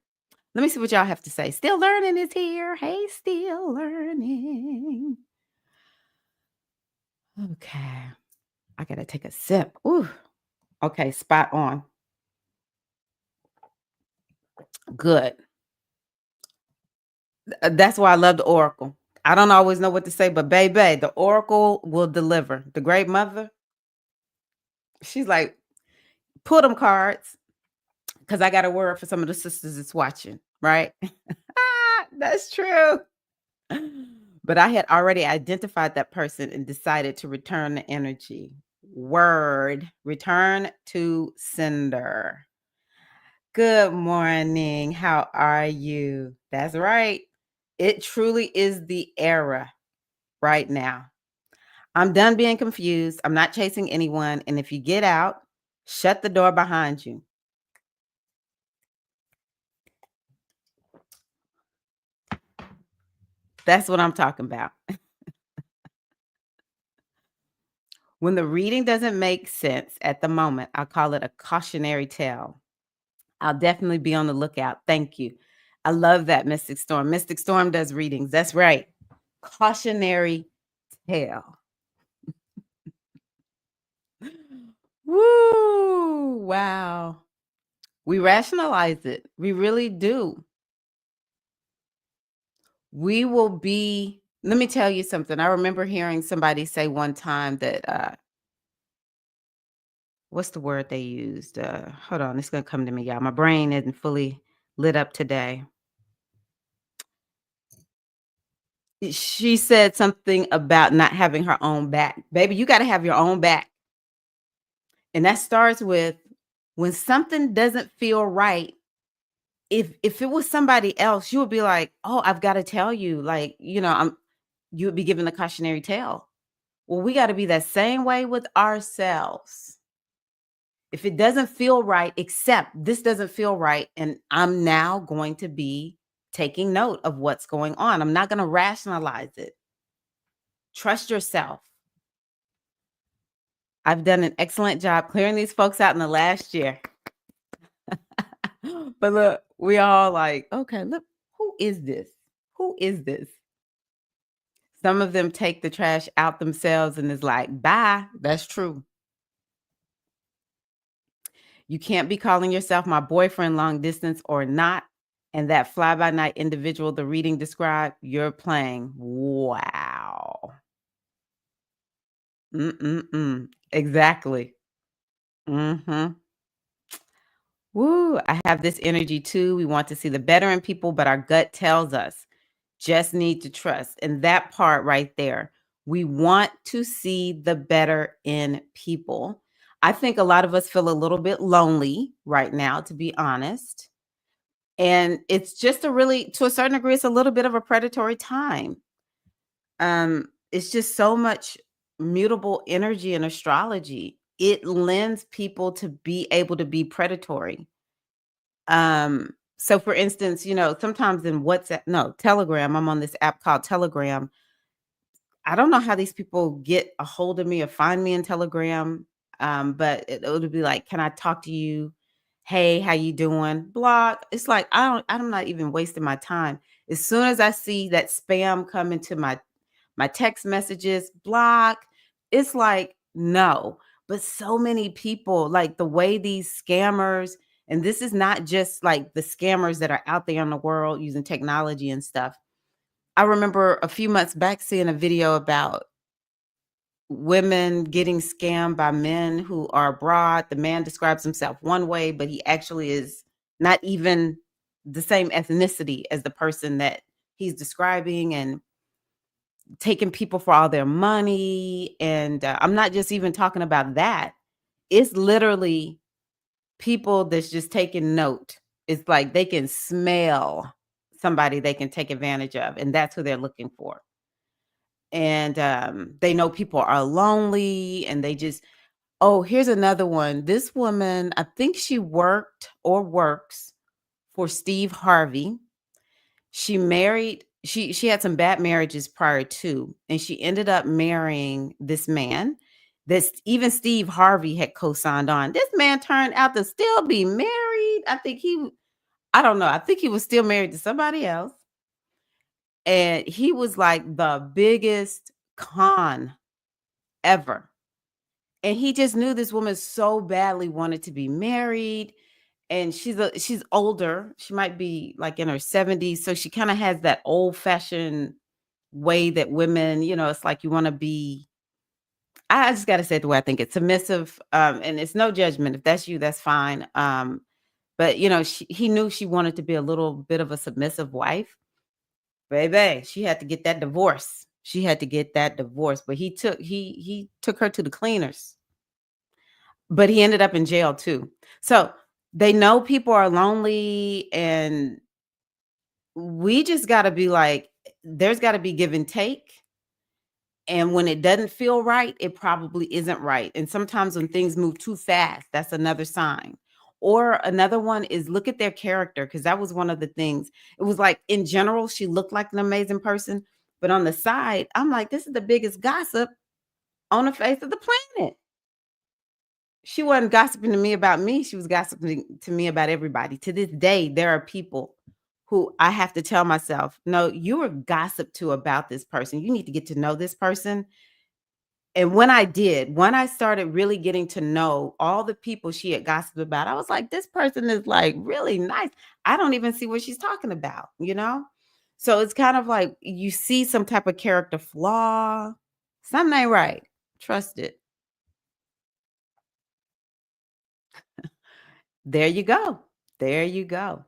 Let me see what y'all have to say. Still learning is here. Hey, still learning. Okay. I got to take a sip. Ooh. Okay. Spot on. Good. That's why I love the Oracle. I don't always know what to say, but baby, the Oracle will deliver. The Great Mother, she's like, pull them cards, because I got a word for some of the sisters that's watching, right? That's true. But I had already identified that person and decided to return the energy. Word, return to sender. Good morning. How are you? That's right. It truly is the era right now. I'm done being confused. I'm not chasing anyone. And if you get out, shut the door behind you. That's what I'm talking about. When the reading doesn't make sense at the moment, I call it a cautionary tale. I'll definitely be on the lookout. Thank you. I love that, Mystic Storm. Mystic Storm does readings. That's right. Cautionary tale. Woo! Wow. We rationalize it. We really do. We will be let me tell you something. I remember hearing somebody say one time that what's the word they used? Hold on, it's gonna come to me, y'all. My brain isn't fully lit up today. She said something about not having her own back. Baby, you got to have your own back. And that starts with when something doesn't feel right. If it was somebody else, you would be like, "Oh, I've got to tell you, like, you would be given the cautionary tale." Well, we got to be that same way with ourselves. If it doesn't feel right, except this doesn't feel right, and I'm now going to be taking note of what's going on. I'm not going to rationalize it. Trust yourself. I've done an excellent job clearing these folks out in the last year. But look, we all like, okay, look, who is this? Who is this? Some of them take the trash out themselves and is like, bye. That's true. You can't be calling yourself my boyfriend long distance or not. And that fly by night individual the reading described, you're playing. Wow. Mm-mm-mm. Exactly. Mm-hmm. Woo, I have this energy too. We want to see the better in people, but our gut tells us just need to trust. And that part right there, we want to see the better in people. I think a lot of us feel a little bit lonely right now, to be honest. And it's just a really, to a certain degree, it's a little bit of a predatory time. It's just so much mutable energy in astrology. It lends people to be able to be predatory. So for instance, sometimes in WhatsApp, no, Telegram, I'm on this app called Telegram. I don't know how these people get a hold of me or find me in Telegram. But it would be like, can I talk to you? Hey, how you doing? Block. It's like I'm not even wasting my time. As soon as I see that spam come into my text messages, block. It's like, no. But so many people, like the way these scammers, and this is not just like the scammers that are out there in the world using technology and stuff. I remember a few months back seeing a video about women getting scammed by men who are abroad. The man describes himself one way, but he actually is not even the same ethnicity as the person that he's describing, and taking people for all their money. And I'm not just even talking about that. It's literally people that's just taking note. It's like they can smell somebody they can take advantage of, and that's who they're looking for. And they know people are lonely, and they just, oh, here's another one. This woman, I think she worked or works for Steve Harvey. She had some bad marriages prior to, and she ended up marrying this man that even Steve Harvey had co-signed on. This man turned out to still be married. I don't know. I think he was still married to somebody else. And he was like the biggest con ever. And he just knew this woman so badly wanted to be married. And she's older. She might be like in her 70s. So she kind of has that old-fashioned way that women, it's like you want to be. I just got to say it the way I think it's submissive. And it's no judgment. If that's you, that's fine. But he knew she wanted to be a little bit of a submissive wife. Baby, she had to get that divorce. She had to get that divorce. But he took her to the cleaners. But he ended up in jail too. So they know people are lonely, and we just got to be like, there's got to be give and take. And when it doesn't feel right, it probably isn't right. And sometimes when things move too fast, that's another sign. Or another one is look at their character, because that was one of the things. It was like in general, she looked like an amazing person. But on the side, I'm like, this is the biggest gossip on the face of the planet. She wasn't gossiping to me about me. She was gossiping to me about everybody. To this day, there are people who I have to tell myself, no, you were gossiped to about this person. You need to get to know this person. And when I did, when I started really getting to know all the people she had gossiped about, I was like, this person is like really nice. I don't even see what she's talking about, you know? So it's kind of like you see some type of character flaw, something ain't right. Trust it. There you go. There you go.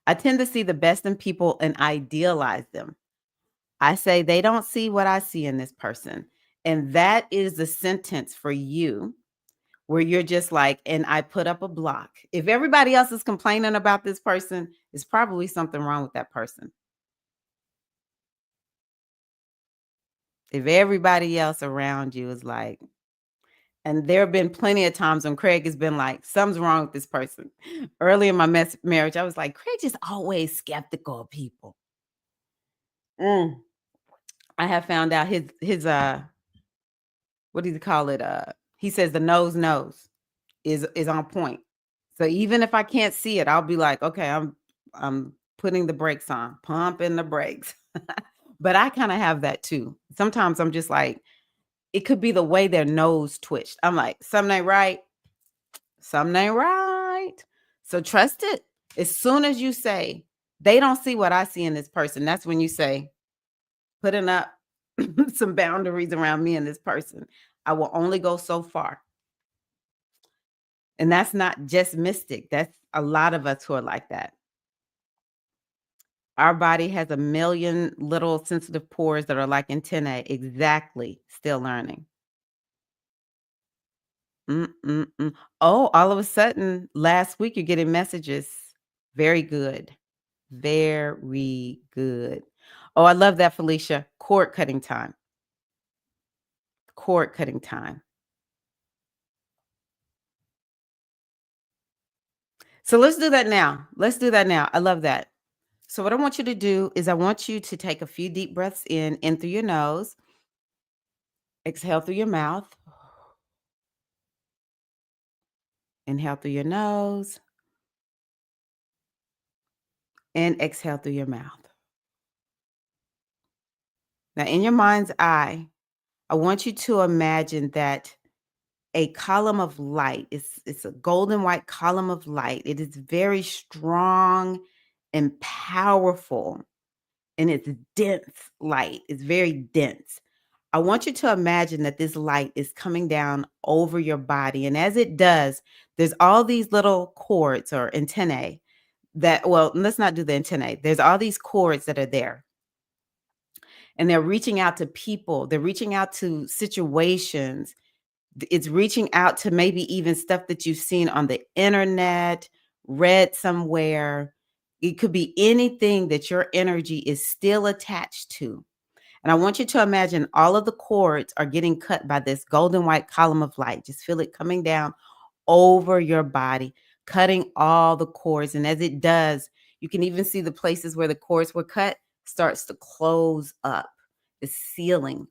I tend to see the best in people and idealize them. I say they don't see what I see in this person. And that is the sentence for you where you're just like, and I put up a block. If everybody else is complaining about this person, it's probably something wrong with that person. If everybody else around you is like, and there have been plenty of times when Craig has been like, something's wrong with this person. Early in my marriage, I was like, Craig is always skeptical of people. Mm. I have found out his what do you call it? He says the nose is on point. So even if I can't see it, I'll be like, okay, I'm putting the brakes on, pumping the brakes. But I kind of have that too. Sometimes I'm just like, it could be the way their nose twitched. I'm like, something ain't right. Something ain't right. So trust it. As soon as you say, they don't see what I see in this person, that's when you say, putting up some boundaries around me and this person. I will only go so far. And that's not just mystic. That's a lot of us who are like that. Our body has a million little sensitive pores that are like antennae. Exactly. Still learning. Mm. Oh, all of a sudden, last week you're getting messages. Very good. Very good. Oh, I love that, Felicia. Cord cutting time. Cord cutting time. So let's do that now. Let's do that now. I love that. So what I want you to do is I want you to take a few deep breaths in through your nose, exhale through your mouth, inhale through your nose, and exhale through your mouth. Now, in your mind's eye, I want you to imagine that a column of light, it's a golden white column of light. It is very strong and powerful, and it's dense light. It's very dense. I want you to imagine that this light is coming down over your body. And as it does, there's all these little cords or antennae that, well, let's not do the antennae. There's all these cords that are there. And they're reaching out to people, they're reaching out to situations. It's reaching out to maybe even stuff that you've seen on the internet, read somewhere. It could be anything that your energy is still attached to. And I want you to imagine all of the cords are getting cut by this golden white column of light. Just feel it coming down over your body, cutting all the cords. And as it does, you can even see the places where the cords were cut starts to close up, the ceiling,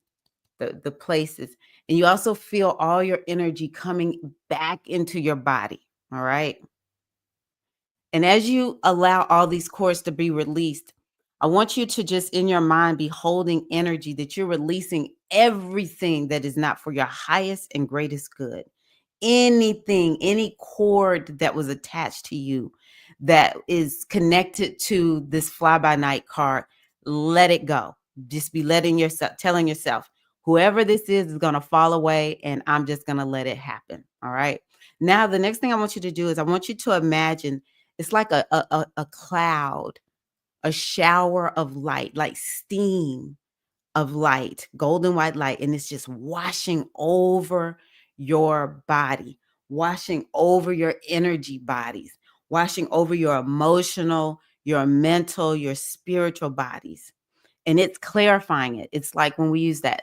the places. And you also feel all your energy coming back into your body. All right. And as you allow all these cords to be released, I want you to just in your mind be holding energy that you're releasing everything that is not for your highest and greatest good. Anything, any cord that was attached to you that is connected to this fly by night card, let it go. Just be letting yourself, telling yourself, whoever this is going to fall away and I'm just going to let it happen. All right. Now, the next thing I want you to do is I want you to imagine it's like a cloud, a shower of light, like steam of light, golden white light, and it's just washing over your body, washing over your energy bodies, washing over your emotional, your mental, your spiritual bodies. And it's clarifying it. It's like when we use that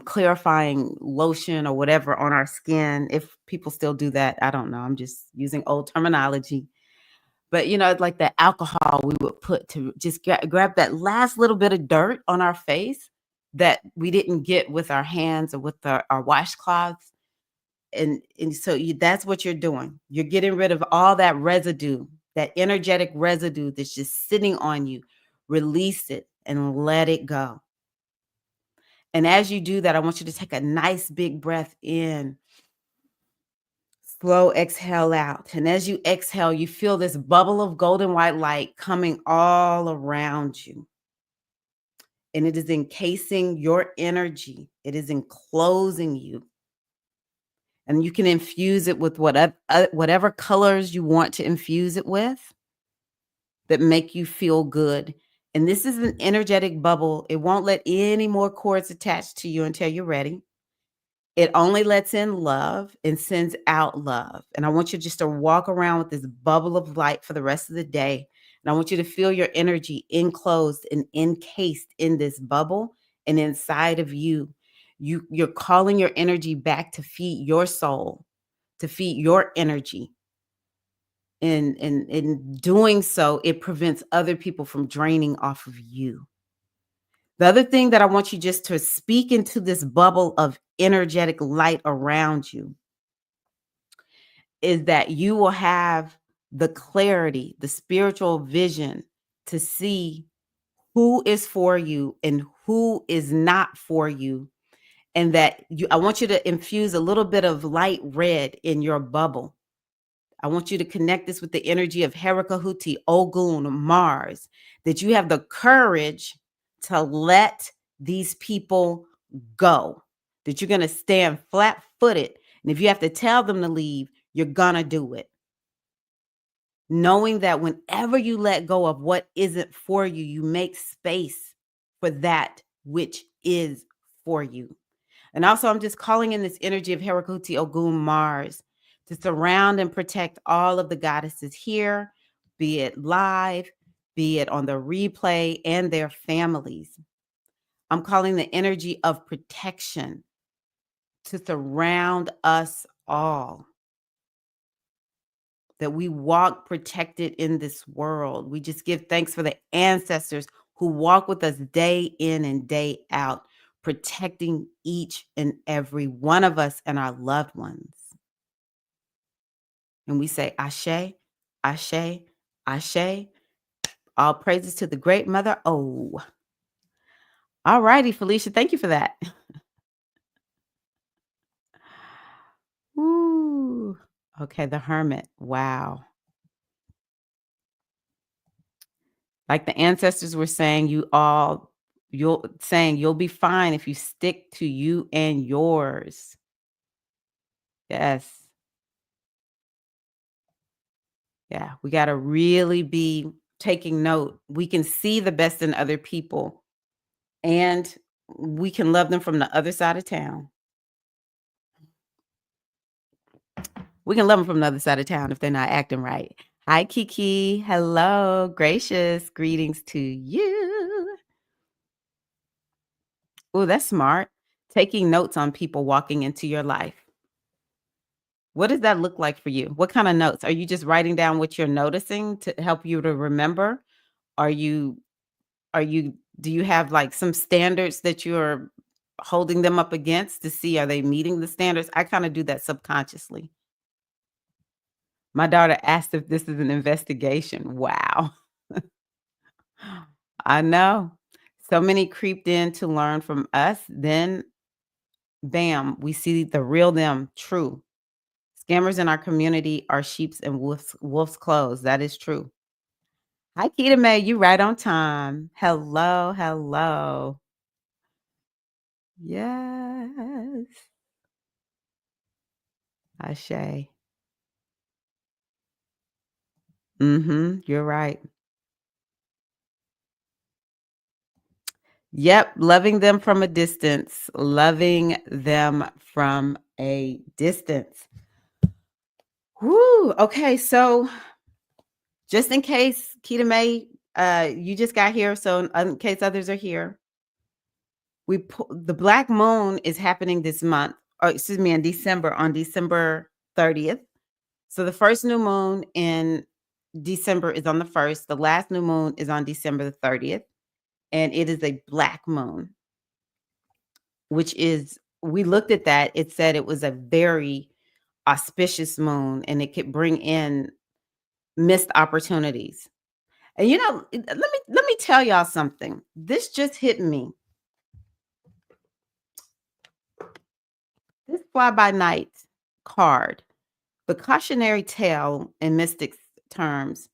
clarifying lotion or whatever on our skin. If people still do that, I don't know. I'm just using old terminology. But it's like the alcohol we would put to just grab that last little bit of dirt on our face that we didn't get with our hands or with our washcloths. And so that's what you're doing. You're getting rid of all that residue, that energetic residue that's just sitting on you. Release it and let it go. And as you do that, I want you to take a nice big breath in, slow exhale out. And as you exhale, you feel this bubble of golden white light coming all around you. And it is encasing your energy, it is enclosing you. And you can infuse it with whatever colors you want to infuse it with that make you feel good. And this is an energetic bubble. It won't let any more cords attach to you until you're ready. It only lets in love and sends out love. And I want you just to walk around with this bubble of light for the rest of the day. And I want you to feel your energy enclosed and encased in this bubble and inside of you. You're calling your energy back to feed your soul, to feed your energy. And in doing so, it prevents other people from draining off of you. The other thing that I want you just to speak into this bubble of energetic light around you is that you will have the clarity, the spiritual vision to see who is for you and who is not for you. And that I want you to infuse a little bit of light red in your bubble. I want you to connect this with the energy of Herakahuti, Ogun, Mars, that you have the courage to let these people go, that you're going to stand flat footed. And if you have to tell them to leave, you're going to do it. Knowing that whenever you let go of what isn't for you, you make space for that which is for you. And also, I'm just calling in this energy of Herakahuti, Ogun, Mars, to surround and protect all of the goddesses here, be it live, be it on the replay, and their families. I'm calling the energy of protection to surround us all, that we walk protected in this world. We just give thanks for the ancestors who walk with us day in and day out, protecting each and every one of us and our loved ones. And we say, Ashe, Ashe, Ashe. All praises to the great mother. Oh, all righty, Felicia. Thank you for that. Ooh. Okay, the hermit. Wow. Like the ancestors were saying, you'll be fine if you stick to you and yours. Yes. Yeah, we got to really be taking note. We can see the best in other people and we can love them from the other side of town. We can love them from the other side of town if they're not acting right. Hi, Kiki. Hello. Gracious greetings to you. Oh, that's smart. Taking notes on people walking into your life. What does that look like for you? What kind of notes? Are you just writing down what you're noticing to help you to remember? Are you do you have like some standards that you're holding them up against to see are they meeting the standards? I kind of do that subconsciously. My daughter asked if this is an investigation. Wow. I know. So many creeped in to learn from us. Then, bam, we see the real them, true. Scammers in our community are sheep's and wolf's clothes. That is true. Hi, Keita May. You right on time. Hello, hello. Yes. Ashe. You're right. Yep, loving them from a distance. Loving them from a distance. Whoo, okay, so Just in case, Keita May, you just got here, so in case others are here, the black moon is happening this month, or excuse me, in December, on December 30th. So the first new moon in December is on the 1st. The last new moon is on December the 30th, and it is a black moon, which is, we looked at that. It said it was a very auspicious moon and it could bring in missed opportunities. And let me tell y'all something. This just hit me. This fly by night card, the cautionary tale in mystics terms,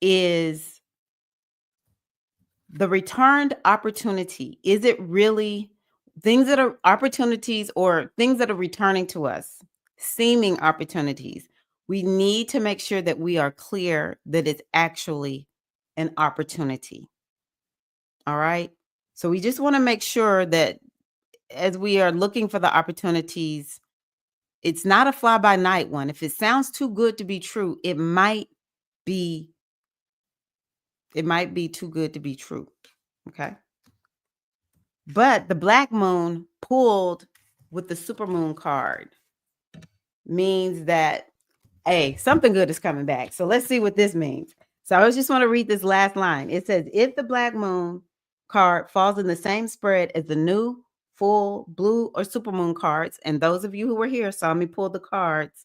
is the returned opportunity. Is it really things that are opportunities or things that are returning to us, seeming opportunities? We need to make sure that we are clear that it's actually an opportunity. All right. So we just want to make sure that as we are looking for the opportunities, it's not a fly by night one. If it sounds too good to be true, be it might be too good to be true. Okay. But the black moon pulled with the supermoon card means that, hey, something good is coming back. So let's see what this means. So I just want to read this last line. It says, if the black moon card falls in the same spread as the new, full, blue, or supermoon cards, and those of you who were here saw me pull the cards,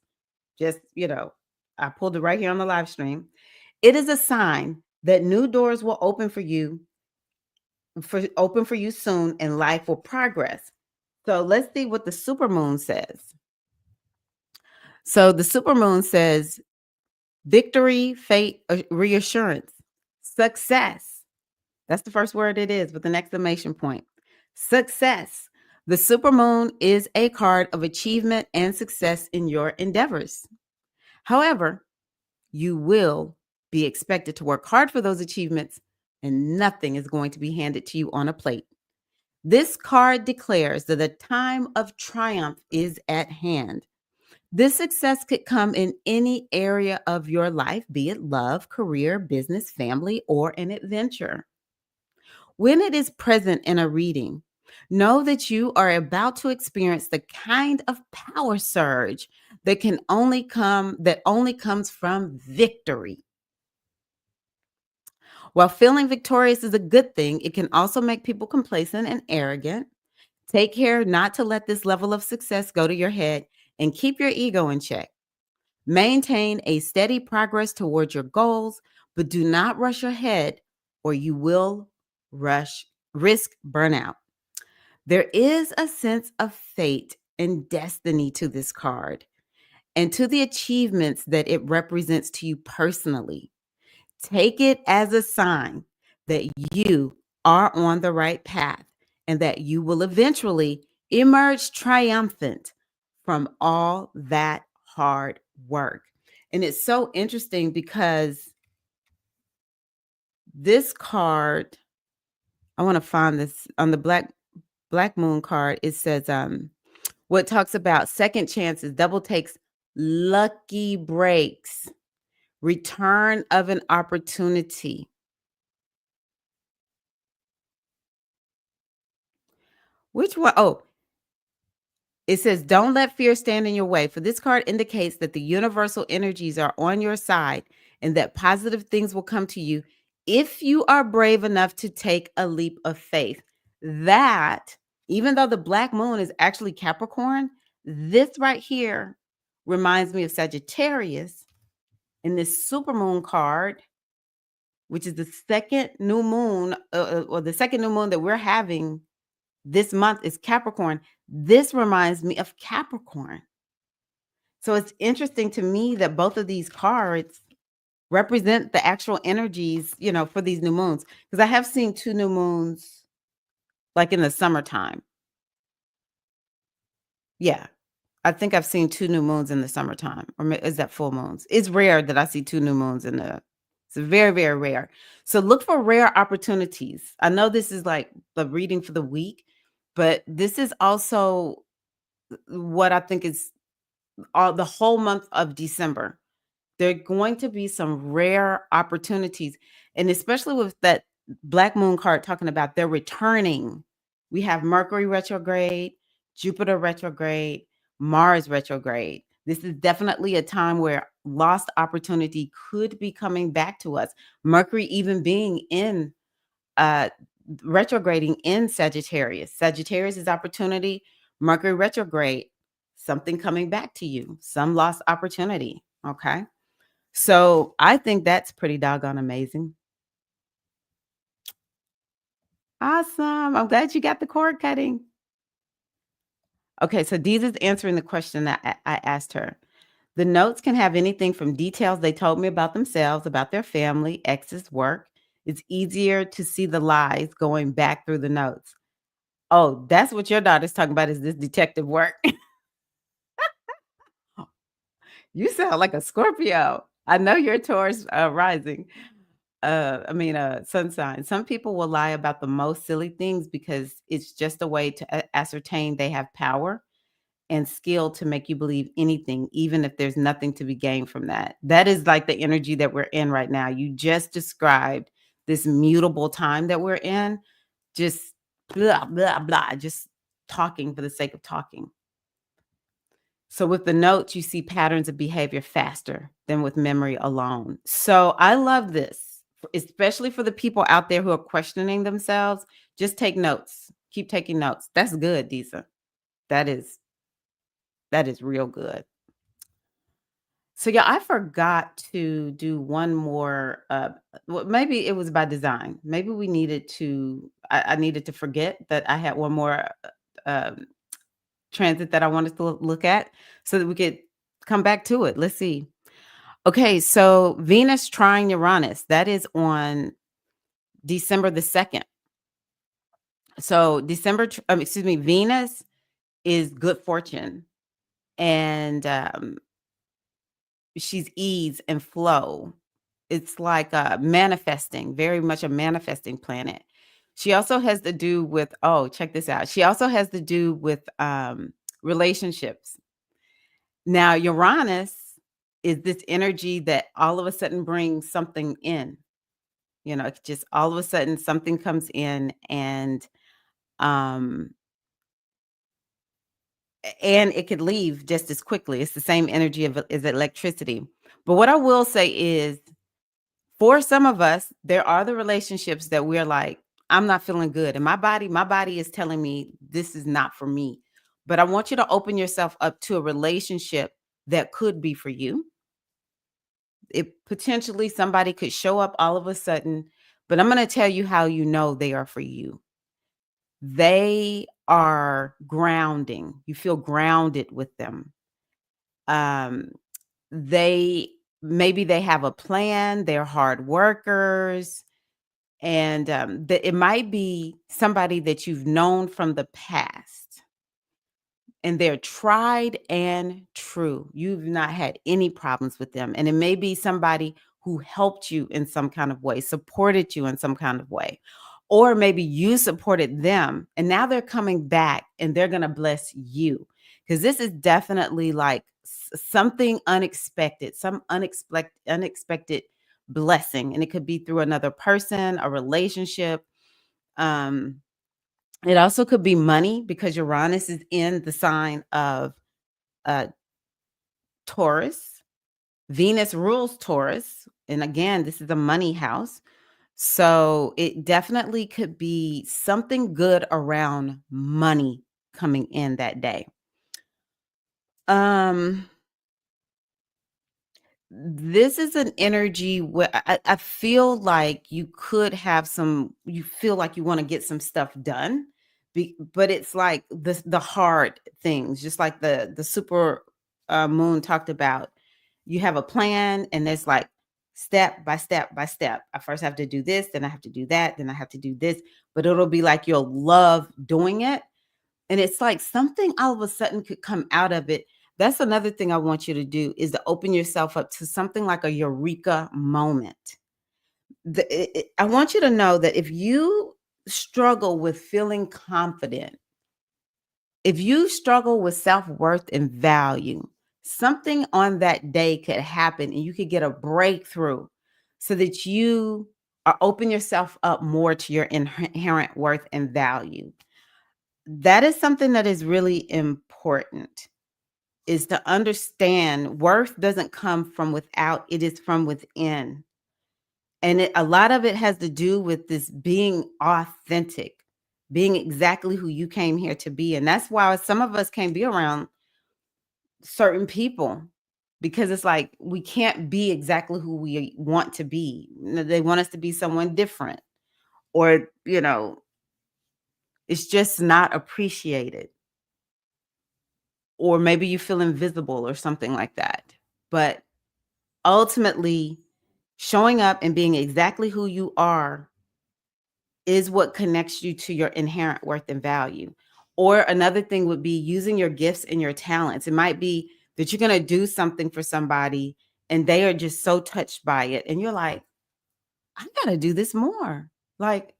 just, I pulled it right here on the live stream. It is a sign that new doors will open for you soon and life will progress. So let's see what the supermoon says. So the supermoon says victory, fate, reassurance, success. That's the first word it is with an exclamation point. Success. The supermoon is a card of achievement and success in your endeavors. However, you will be expected to work hard for those achievements, and nothing is going to be handed to you on a plate. This card declares that the time of triumph is at hand. This success could come in any area of your life, be it love, career, business, family, or an adventure. When it is present in a reading, know that you are about to experience the kind of power surge that only comes from victory. While feeling victorious is a good thing, it can also make people complacent and arrogant. Take care not to let this level of success go to your head and keep your ego in check. Maintain a steady progress towards your goals, but do not rush ahead or you will risk burnout. There is a sense of fate and destiny to this card and to the achievements that it represents to you personally. Take it as a sign that you are on the right path and that you will eventually emerge triumphant from all that hard work. And it's so interesting because this card, I want to find this on the black moon card. It says what talks about second chances, double takes, lucky breaks, return of an opportunity. Which one? Oh, it says, don't let fear stand in your way. For this card indicates that the universal energies are on your side and that positive things will come to you if you are brave enough to take a leap of faith. That, even though the black moon is actually Capricorn, this right here reminds me of Sagittarius. In this supermoon card, which is the second new moon, or the second new moon that we're having this month, is Capricorn. This reminds me of Capricorn. So it's interesting to me that both of these cards represent the actual energies, for these new moons. Because I have seen two new moons like in the summertime. Yeah. I think I've seen two new moons in the summertime. Or is that full moons? It's rare that I see two new moons it's very, very rare. So look for rare opportunities. I know this is like the reading for the week, but this is also what I think is the whole month of December. There are going to be some rare opportunities, and especially with that black moon card talking about they're returning. We have Mercury retrograde, Jupiter retrograde, Mars retrograde. This is definitely a time where lost opportunity could be coming back to us. Mercury even being in uh retrograding in Sagittarius. Sagittarius is opportunity, Mercury retrograde, something coming back to you, some lost opportunity. Okay. So I think that's pretty doggone amazing. Awesome. I'm glad you got the cord cutting. Okay, so Deeza's answering the question that I asked her. The notes can have anything from details they told me about themselves, about their family, ex's work. It's easier to see the lies going back through the notes. Oh, that's what your daughter's talking about is this detective work. You sound like a Scorpio. I know you're Taurus rising. Sun sign. Some people will lie about the most silly things because it's just a way to ascertain they have power and skill to make you believe anything, even if there's nothing to be gained from that. That is like the energy that we're in right now. You just described this mutable time that we're in, just blah, blah, blah, just talking for the sake of talking. So with the notes, you see patterns of behavior faster than with memory alone. So I love this, especially for the people out there who are questioning themselves. Just take notes. Keep taking notes. That's good, Disa. That is that is real good. So yeah, I forgot to do one more. Well, maybe it was by design. Maybe we needed to. I needed to forget that I had one more um, transit that I wanted to look at, so that we could come back to it. Let's see. Okay, so Venus trine Uranus. That is on December the 2nd. So Venus is good fortune, and she's ease and flow. It's like, manifesting, very much a manifesting planet. She also has to do with check this out. She also has to do with, relationships. Now, Uranus is this energy that all of a sudden brings something in. It's just all of a sudden something comes in um, and it could leave just as quickly. It's the same energy as electricity. But what I will say is for some of us, there are the relationships that we're like, I'm not feeling good. And my body is telling me this is not for me. But I want you to open yourself up to a relationship that could be for you. It potentially somebody could show up all of a sudden, but I'm going to tell you how you know they are for you. They are grounding. You feel grounded with them. Um, they maybe they have a plan, they're hard workers, and that it might be somebody that you've known from the past and they're tried and true. You've not had any problems with them. And it may be somebody who helped you in some kind of way, supported you in some kind of way. Or maybe you supported them and now they're coming back and they're going to bless you. Because this is definitely like something unexpected, some unexpected blessing. And it could be through another person, a relationship. Um, it also could be money because Uranus is in the sign of uh, Taurus. Venus rules Taurus. And again, this is a money house. So it definitely could be something good around money coming in that day. Um, This is an energy where I feel like you could have you feel like you wanna get some stuff done, but it's like the hard things, just like the super, moon talked about. You have a plan, and there's like step by step by step. I first have to do this, then I have to do that, then I have to do this, but it'll be like you'll love doing it, and it's like something all of a sudden could come out of it. That's another thing I want you to do is to open yourself up to something like a eureka moment. I want you to know that if you struggle with feeling confident, if you struggle with self-worth and value, something on that day could happen and you could get a breakthrough so that you are open yourself up more to your inherent worth and value. That is something that is really important, is to understand worth doesn't come from without, it is from within. And a lot of it has to do with this being authentic, being exactly who you came here to be. And that's why some of us can't be around certain people, because it's like we can't be exactly who we want to be. They want us to be someone different, or, it's just not appreciated. Or maybe you feel invisible or something like that. But ultimately, showing up and being exactly who you are is what connects you to your inherent worth and value. Or another thing would be using your gifts and your talents. It might be that you're going to do something for somebody and they are just so touched by it. And you're like, I got to do this more. Like,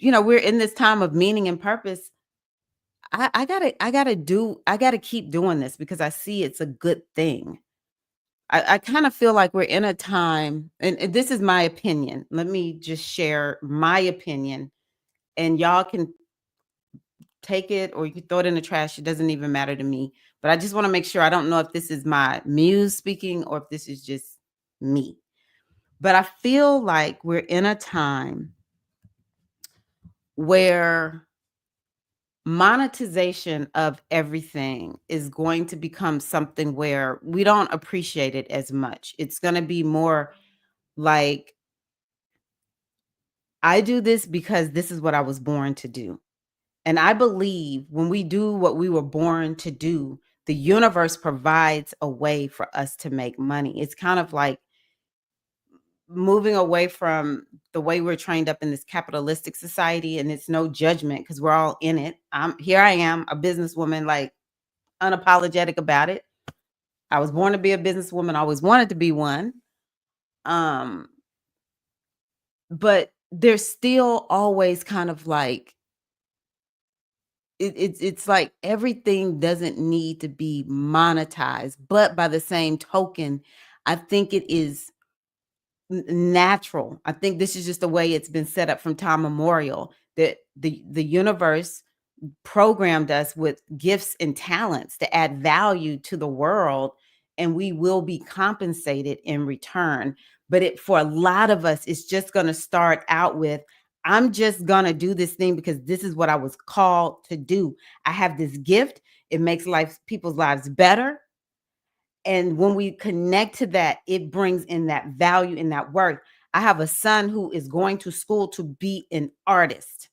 we're in this time of meaning and purpose. I gotta keep doing this because I see it's a good thing. I kind of feel like we're in a time, and this is my opinion. Let me just share my opinion, and y'all can take it or you can throw it in the trash. It doesn't even matter to me. But I just want to make sure, I don't know if this is my muse speaking or if this is just me. But I feel like we're in a time where monetization of everything is going to become something where we don't appreciate it as much. It's going to be more like, I do this because this is what I was born to do. And I believe when we do what we were born to do, the universe provides a way for us to make money. It's kind of like moving away from the way we're trained up in this capitalistic society, and it's no judgment because we're all in it. I am a businesswoman, like unapologetic about it. I was born to be a businesswoman, I always wanted to be one. Um, but there's still always kind of like it's like everything doesn't need to be monetized, but by the same token, I think it is natural. I think this is just the way it's been set up from time memorial, that the universe programmed us with gifts and talents to add value to the world, and we will be compensated in return. But for a lot of us, it's just going to start out with, I'm just going to do this thing because this is what I was called to do. I have this gift. It makes people's lives better. And when we connect to that, it brings in that value and that worth. I have a son who is going to school to be an artist.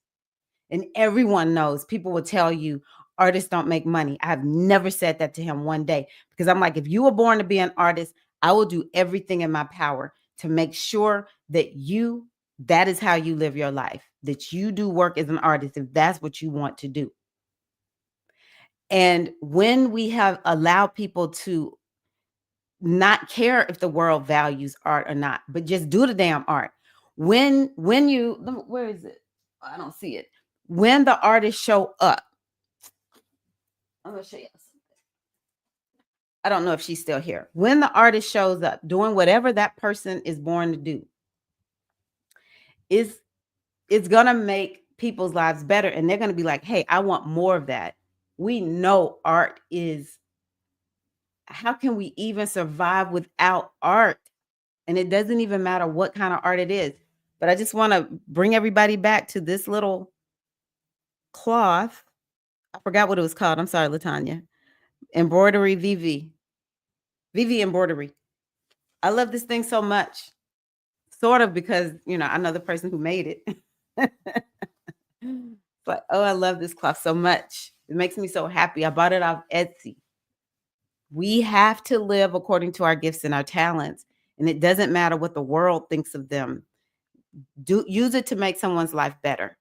And everyone knows, people will tell you artists don't make money. I've never said that to him one day, because I'm like, if you were born to be an artist, I will do everything in my power to make sure that that is how you live your life, that you do work as an artist if that's what you want to do. And when we have allowed people to not care if the world values art or not, but just do the damn art. Where is it? I don't see it. When the artists show up, I'm gonna show you something. I don't know if she's still here. When the artist shows up doing whatever that person is born to do, is it's gonna make people's lives better, and they're gonna be like, hey, I want more of that. We know art is, how can we even survive without art? And it doesn't even matter what kind of art it is. But I just want to bring everybody back to this little cloth. I forgot what it was called. I'm sorry, Latanya. Embroidery Vivi. Vivi embroidery. I love this thing so much. Sort of because, I know the person who made it. But oh, I love this cloth so much. It makes me so happy. I bought it off Etsy. We have to live according to our gifts and our talents. And it doesn't matter what the world thinks of them. Use it to make someone's life better.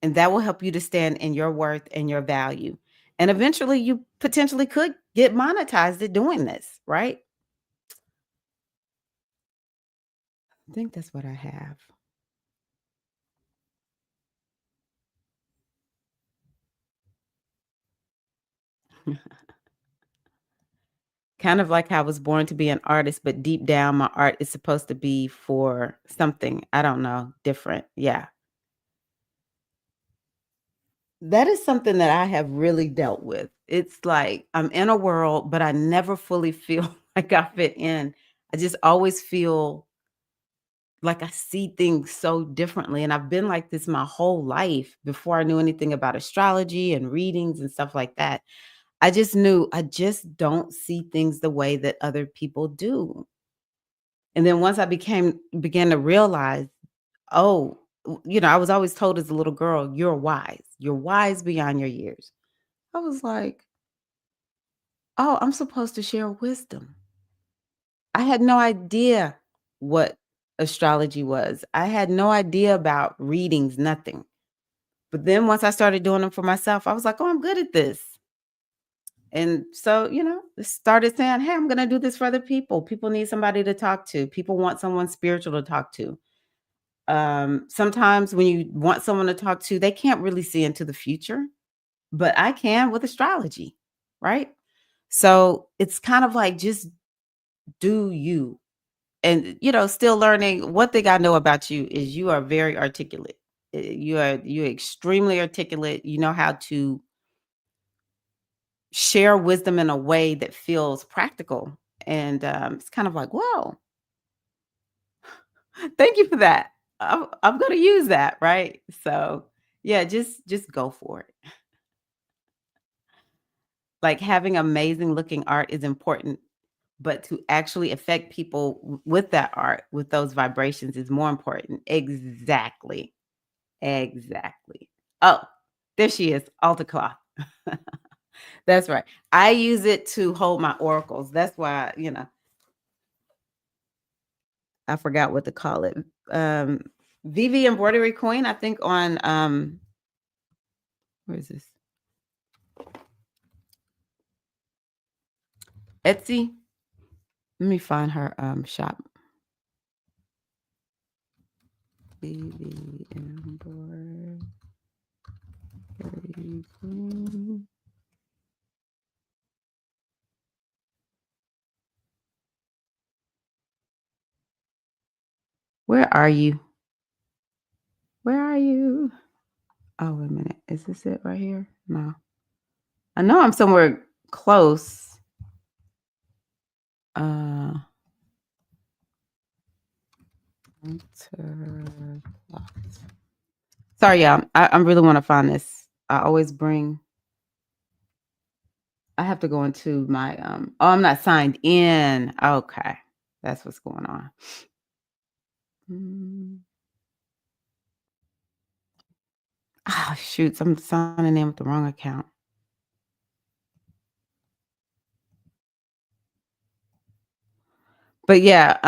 And that will help you to stand in your worth and your value. And eventually you potentially could get monetized at doing this, right? I think that's what I have. Kind of like how I was born to be an artist, but deep down, my art is supposed to be for something, I don't know, different. Yeah. That is something that I have really dealt with. It's like I'm in a world, but I never fully feel like I fit in. I just always feel like I see things so differently. And I've been like this my whole life before I knew anything about astrology and readings and stuff like that. I just knew I just don't see things the way that other people do. And then once I began to realize, oh, I was always told as a little girl, you're wise. You're wise beyond your years. I was like, oh, I'm supposed to share wisdom. I had no idea what astrology was. I had no idea about readings, nothing. But then once I started doing them for myself, I was like, oh, I'm good at this. And so, started saying, hey, I'm going to do this for other people. People need somebody to talk to. People want someone spiritual to talk to. Sometimes when you want someone to talk to, they can't really see into the future, but I can with astrology, right? So it's kind of like just do you. And still learning. One thing I know about you is you are very articulate. You're extremely articulate. You know how to share wisdom in a way that feels practical. And it's kind of like, whoa, thank you for that. I'm gonna use that, right? So yeah, just go for it. Like having amazing looking art is important, but to actually affect people with that art, with those vibrations is more important. Exactly. Exactly. Oh, there she is, altar cloth. That's right. I use it to hold my oracles. That's why, I forgot what to call it. Um, VV embroidery queen, I think on where is this? Etsy. Let me find her shop. VV embroidery queen. Where are you? Where are you? Oh, wait a minute. Is this it right here? No. I know I'm somewhere close. Uh Sorry, y'all. I really want to find this. I have to go into my oh, I'm not signed in. Okay. That's what's going on. Mm. Oh shoot, I'm signing in with the wrong account. But yeah,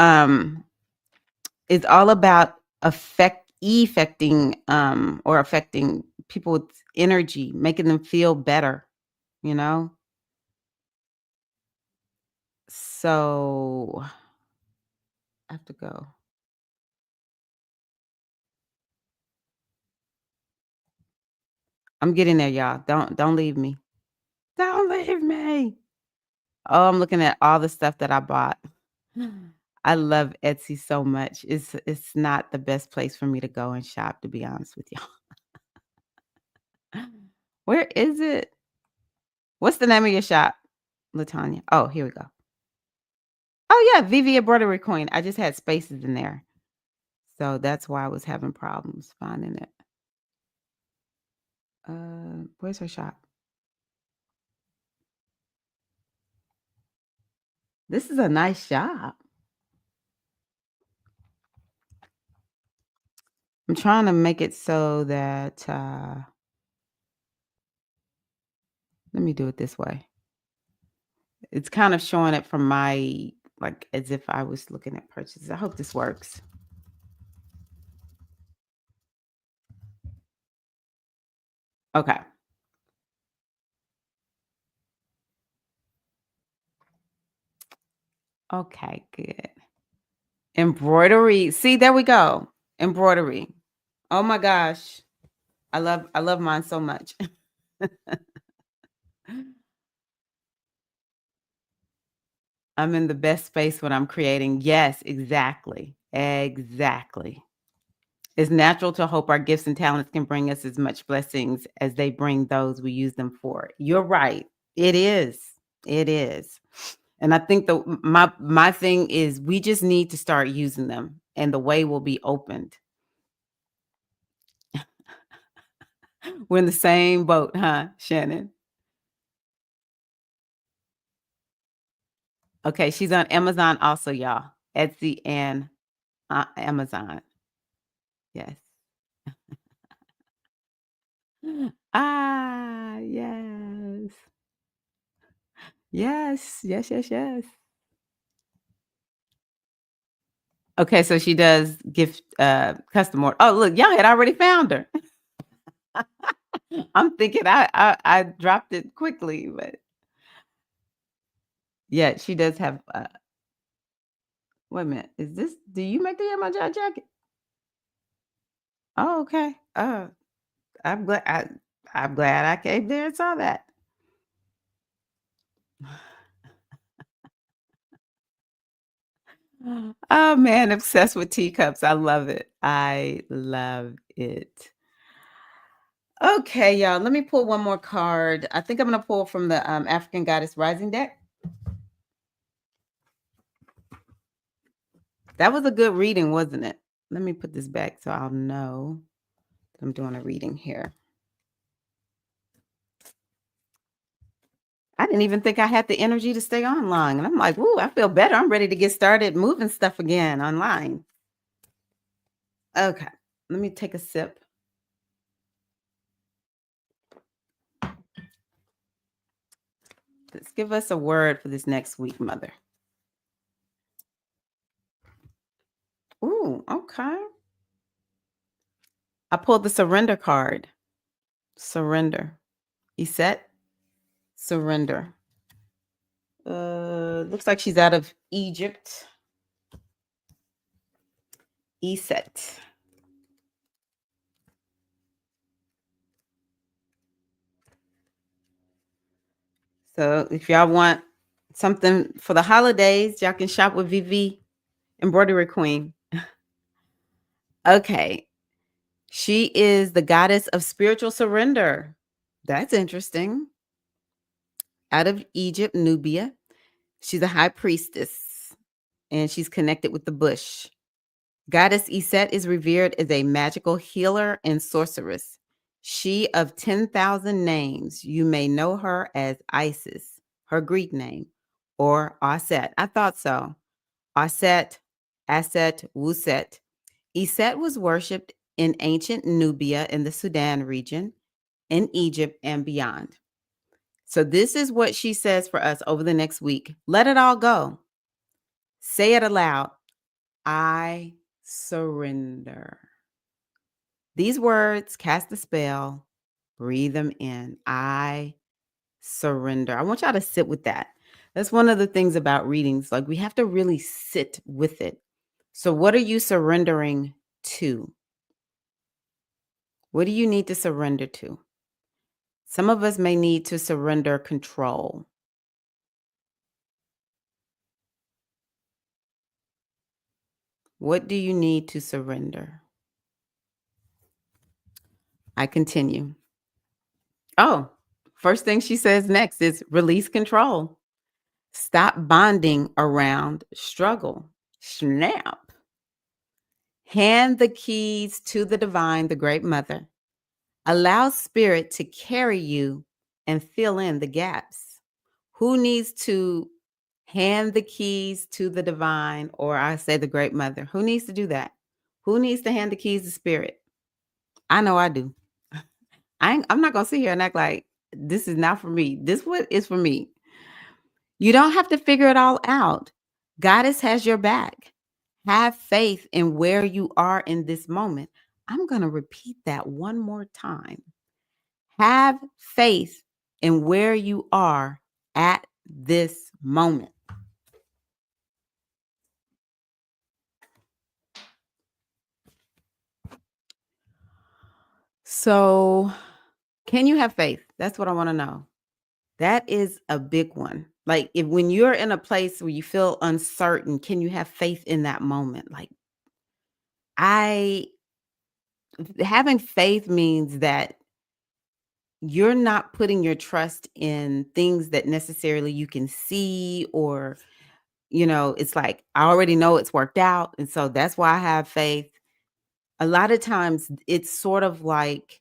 it's all about affecting people with energy, making them feel better, you know? So I have to go. I'm getting there, y'all. Don't leave me. Don't leave me. Oh, I'm looking at all the stuff that I bought. I love Etsy so much. It's not the best place for me to go and shop, to be honest with y'all. Where is it? What's the name of your shop, Latanya? Oh, here we go. Oh yeah, Vivi Embroidery Queen. I just had spaces in there. So that's why I was having problems finding it. Where's her shop? This is a nice shop. I'm trying to make it so that let me do it this way. It's kind of showing it from my like as if I was looking at purchases. I hope this works. Okay. Okay, good. Embroidery. See, there we go. Embroidery. Oh my gosh. I love mine so much. I'm in the best space when I'm creating. Yes, exactly. Exactly. It's natural to hope our gifts and talents can bring us as much blessings as they bring those we use them for. You're right. It is. It is. And I think my thing is we just need to start using them and the way will be opened. We're in the same boat, huh, Shannon? Okay, she's on Amazon also, y'all. Etsy and Amazon. Yes. Ah, yes. Yes, yes, yes, yes. Okay, so she does gift custom order. Oh, look, y'all had already found her. I'm thinking I dropped it quickly, but yeah, she does have wait a minute. Is this do you make the Amazon jacket? Oh, okay. I'm glad I'm glad I came there and saw that. Oh man, obsessed with teacups. I love it. I love it. Okay, y'all. Let me pull one more card. I think I'm gonna pull from the African Goddess Rising deck. That was a good reading, wasn't it? Let me put this back so I'll know I'm doing a reading here. I didn't even think I had the energy to stay online. And I'm like, "Ooh, I feel better. I'm ready to get started moving stuff again online." Okay, let me take a sip. Let's give us a word for this next week, Mother. Ooh, okay. I pulled the surrender card. Surrender. You set? Surrender. Looks like she's out of Egypt. Eset. So if y'all want something for the holidays, y'all can shop with Vivi, embroidery queen. Okay. She is the goddess of spiritual surrender. That's interesting. Out of Egypt, Nubia. She's a high priestess and she's connected with the bush. Goddess Iset is revered as a magical healer and sorceress. She of 10,000 names, you may know her as Isis, her Greek name, or Aset. I thought so. Aset, Aset, Wuset. Iset was worshipped in ancient Nubia in the Sudan region, in Egypt, and beyond. So, this is what she says for us over the next week. Let it all go. Say it aloud. I surrender. These words cast a spell, breathe them in. I surrender. I want y'all to sit with that. That's one of the things about readings. Like we have to really sit with it. So, what are you surrendering to? What do you need to surrender to? Some of us may need to surrender control. What do you need to surrender? I continue. Oh, first thing she says next is release control. Stop bonding around struggle. Snap. Hand the keys to the divine, the great mother. Allow spirit to carry you and fill in the gaps. Who needs to hand the keys to the divine, or I say the great mother? Who needs to do that? Who needs to hand the keys to spirit? I know I do. I'm not gonna sit here and act like this is not for me. This what is for me. You don't have to figure it all out. Goddess has your back. Have faith in where you are in this moment. I'm going to repeat that one more time. Have faith in where you are at this moment. So, can you have faith? That's what I want to know. That is a big one. Like, if when you're in a place where you feel uncertain, can you have faith in that moment? Like, I having faith means that you're not putting your trust in things that necessarily you can see, or, it's like, I already know it's worked out. And so that's why I have faith. A lot of times it's sort of like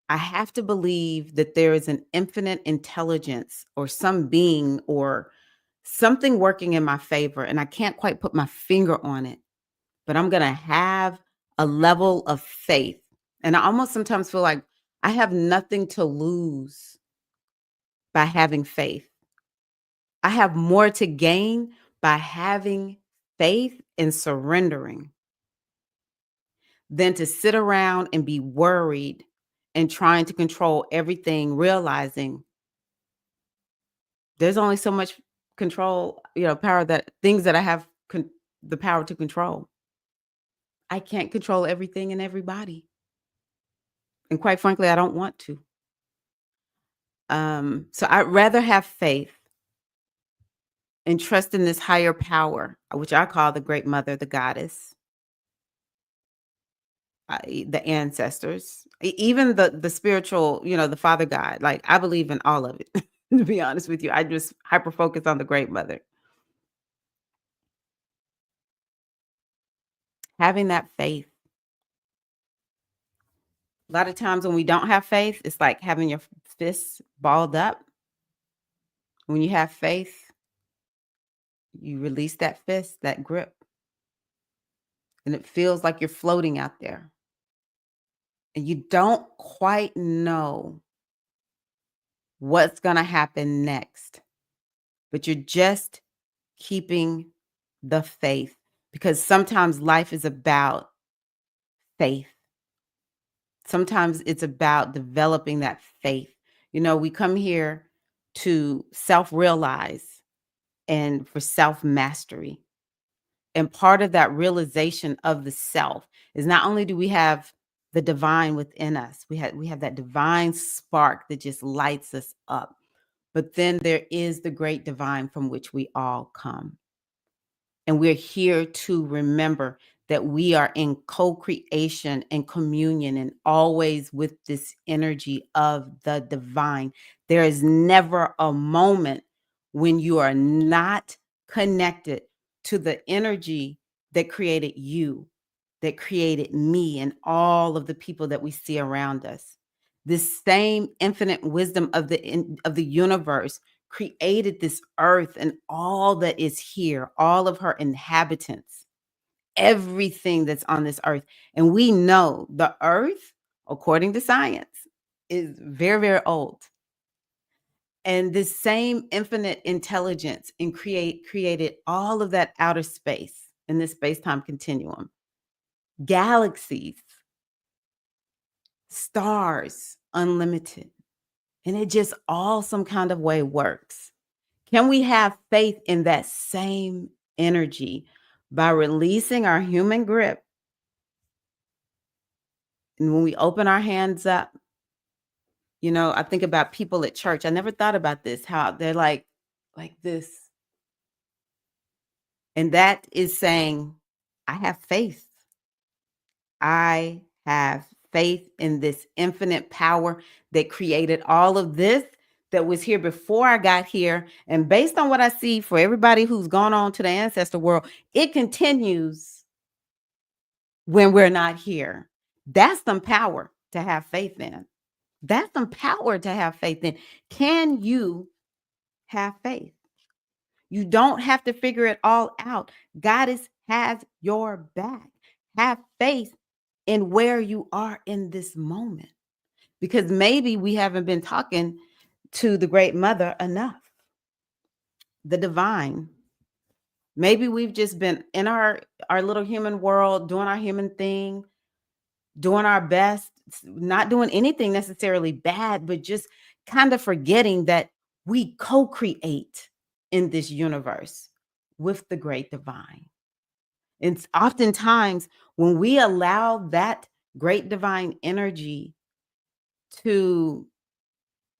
I have to believe that there is an infinite intelligence or some being or something working in my favor. And I can't quite put my finger on it, but I'm going to have a level of faith. And I almost sometimes feel like I have nothing to lose by having faith. I have more to gain by having faith and surrendering than to sit around and be worried and trying to control everything, realizing there's only so much control, power, that things that I have the power to control. I can't control everything and everybody. And quite frankly, I don't want to. So I'd rather have faith and trust in this higher power, which I call the great mother, the goddess, the ancestors, even the spiritual, the Father God. Like, I believe in all of it. To be honest with you, I just hyper focus on the great mother. Having that faith. A lot of times when we don't have faith, it's like having your fists balled up. When you have faith, you release that fist, that grip, and it feels like you're floating out there. And you don't quite know what's going to happen next, but you're just keeping the faith, because sometimes life is about faith. Sometimes it's about developing that faith. We come here to self realize and for self mastery. And part of that realization of the self is not only do we have the divine within us, we have that divine spark that just lights us up, but then there is the great divine from which we all come. And we're here to remember that we are in co-creation and communion and always with this energy of the divine. There is never a moment when you are not connected to the energy that created you, that created me, and all of the people that we see around us. This same infinite wisdom of the universe created this earth and all that is here, all of her inhabitants, everything that's on this earth. And we know the earth, according to science, is very, very old. And this same infinite intelligence and created all of that outer space in this space-time continuum, galaxies, stars, unlimited. And it just all some kind of way works. Can we have faith in that same energy by releasing our human grip? And when we open our hands up, I think about people at church. I never thought about this, how they're like this. And that is saying, I have faith. I have faith in this infinite power that created all of this, that was here before I got here. And based on what I see for everybody who's gone on to the ancestor world, it continues when we're not here. That's some power to have faith in. That's some power to have faith in. Can you have faith? You don't have to figure it all out. Has your back. Have faith in where you are in this moment, because maybe we haven't been talking to the great mother enough, the divine. Maybe we've just been in our little human world, doing our human thing, doing our best, not doing anything necessarily bad, but just kind of forgetting that we co-create in this universe with the great divine. And oftentimes when we allow that great divine energy to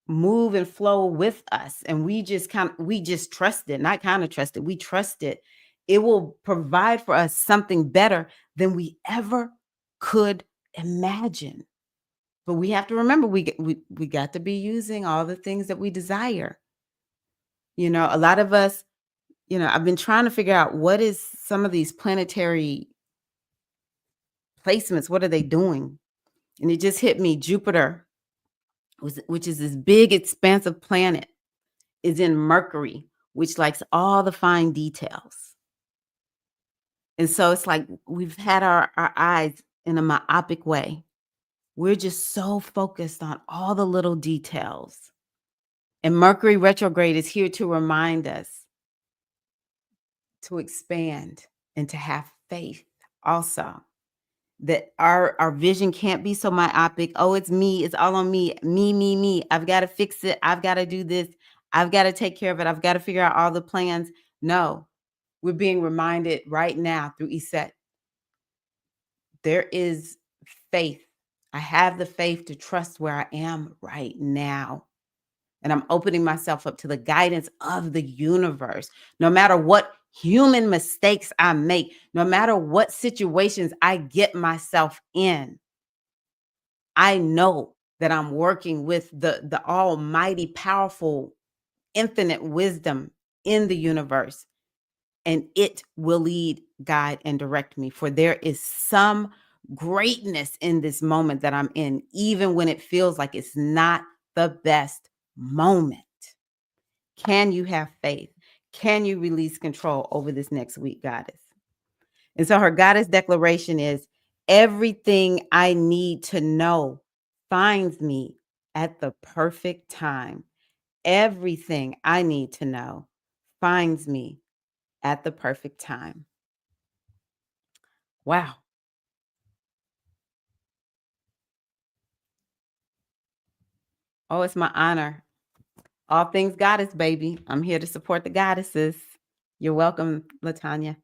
move and flow with us, and we just trust it, not kind of trust it, we trust it. It will provide for us something better than we ever could imagine. But we have to remember we got to be using all the things that we desire. A lot of us, I've been trying to figure out what is some of these planetary placements, what are they doing? And it just hit me. Jupiter, which is this big expansive planet, is in Mercury, which likes all the fine details. And so it's like we've had our eyes in a myopic way. We're just so focused on all the little details. And Mercury retrograde is here to remind us to expand and to have faith also. That our vision can't be so myopic. Oh, it's me. It's all on me. Me, me, me. I've got to fix it. I've got to do this. I've got to take care of it. I've got to figure out all the plans. No, we're being reminded right now through Iset. There is faith. I have the faith to trust where I am right now. And I'm opening myself up to the guidance of the universe. No matter what human mistakes I make, no matter what situations I get myself in, I know that I'm working with the almighty, powerful, infinite wisdom in the universe, and it will lead, guide, and direct me. For there is some greatness in this moment that I'm in, even when it feels like it's not the best moment. Can you have faith? Can you release control over this next week, goddess? And so her goddess declaration is everything I need to know finds me at the perfect time. Everything I need to know finds me at the perfect time. Wow. Oh, it's my honor. All things goddess, baby. I'm here to support the goddesses. You're welcome, Latanya.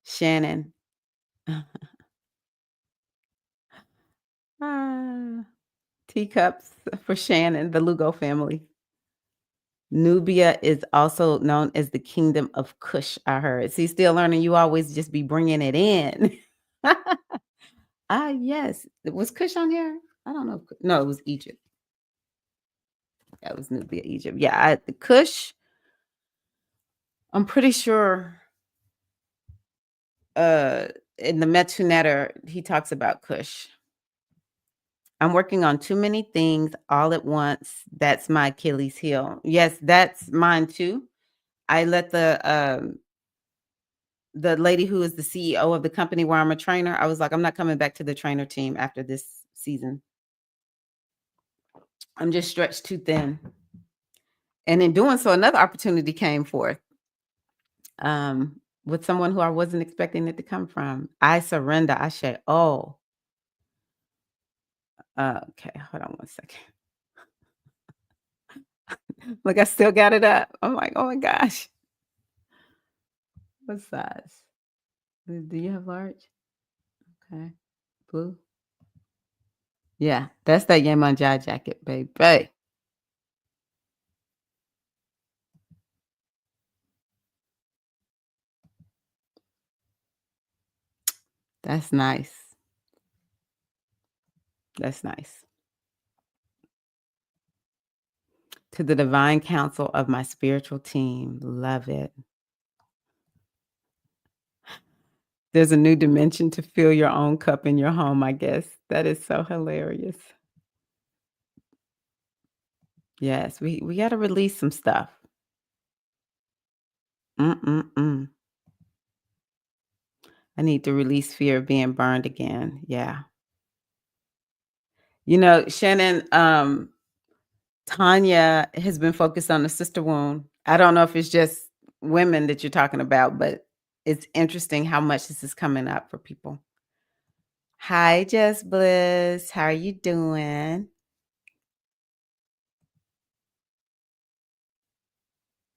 Shannon. Ah, teacups for Shannon, the Lugo family. Nubia is also known as the kingdom of Kush, I heard. See, still learning. You always just be bringing it in. Yes. Was Kush on here? I don't know. No, it was Egypt. That was Nubia, Egypt. Yeah, the Kush. I'm pretty sure in the Metunetter, he talks about Kush. I'm working on too many things all at once. That's my Achilles heel. Yes, that's mine too. I let the lady who is the CEO of the company where I'm a trainer, I was like, I'm not coming back to the trainer team after this season. I'm just stretched too thin. And in doing so, another opportunity came forth with someone who I wasn't expecting it to come from. I surrender. I say, oh, okay, hold on one second. Look, I still got it up. I'm like, oh my gosh. What size? Do you have large? Okay. Blue? Yeah, that's that Yemanjai jacket, baby. That's nice. That's nice. To the divine counsel of my spiritual team. Love it. There's a new dimension to fill your own cup in your home, I guess. That is so hilarious. Yes, we got to release some stuff. Mm-mm-mm. I need to release fear of being burned again. Yeah. Shannon, Tanya has been focused on the sister wound. I don't know if it's just women that you're talking about, but it's interesting how much this is coming up for people. Hi, Jess Bliss. How are you doing?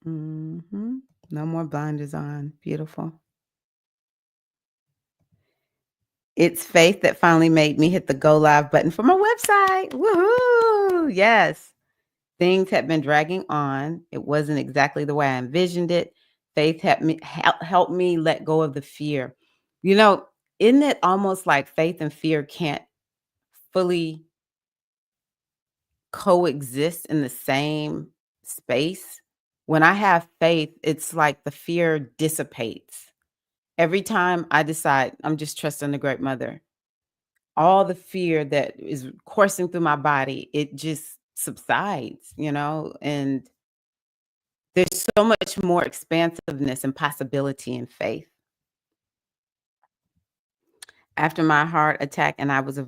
No more blinders on. Beautiful. It's faith that finally made me hit the go live button for my website. Woohoo! Yes. Things had been dragging on. It wasn't exactly the way I envisioned it. Faith helped me let go of the fear. You know, isn't it almost like faith and fear can't fully coexist in the same space? When I have faith, it's like the fear dissipates. Every time I decide I'm just trusting the great mother, all the fear that is coursing through my body, it just subsides, and there's so much more expansiveness and possibility in faith. After my heart attack and I was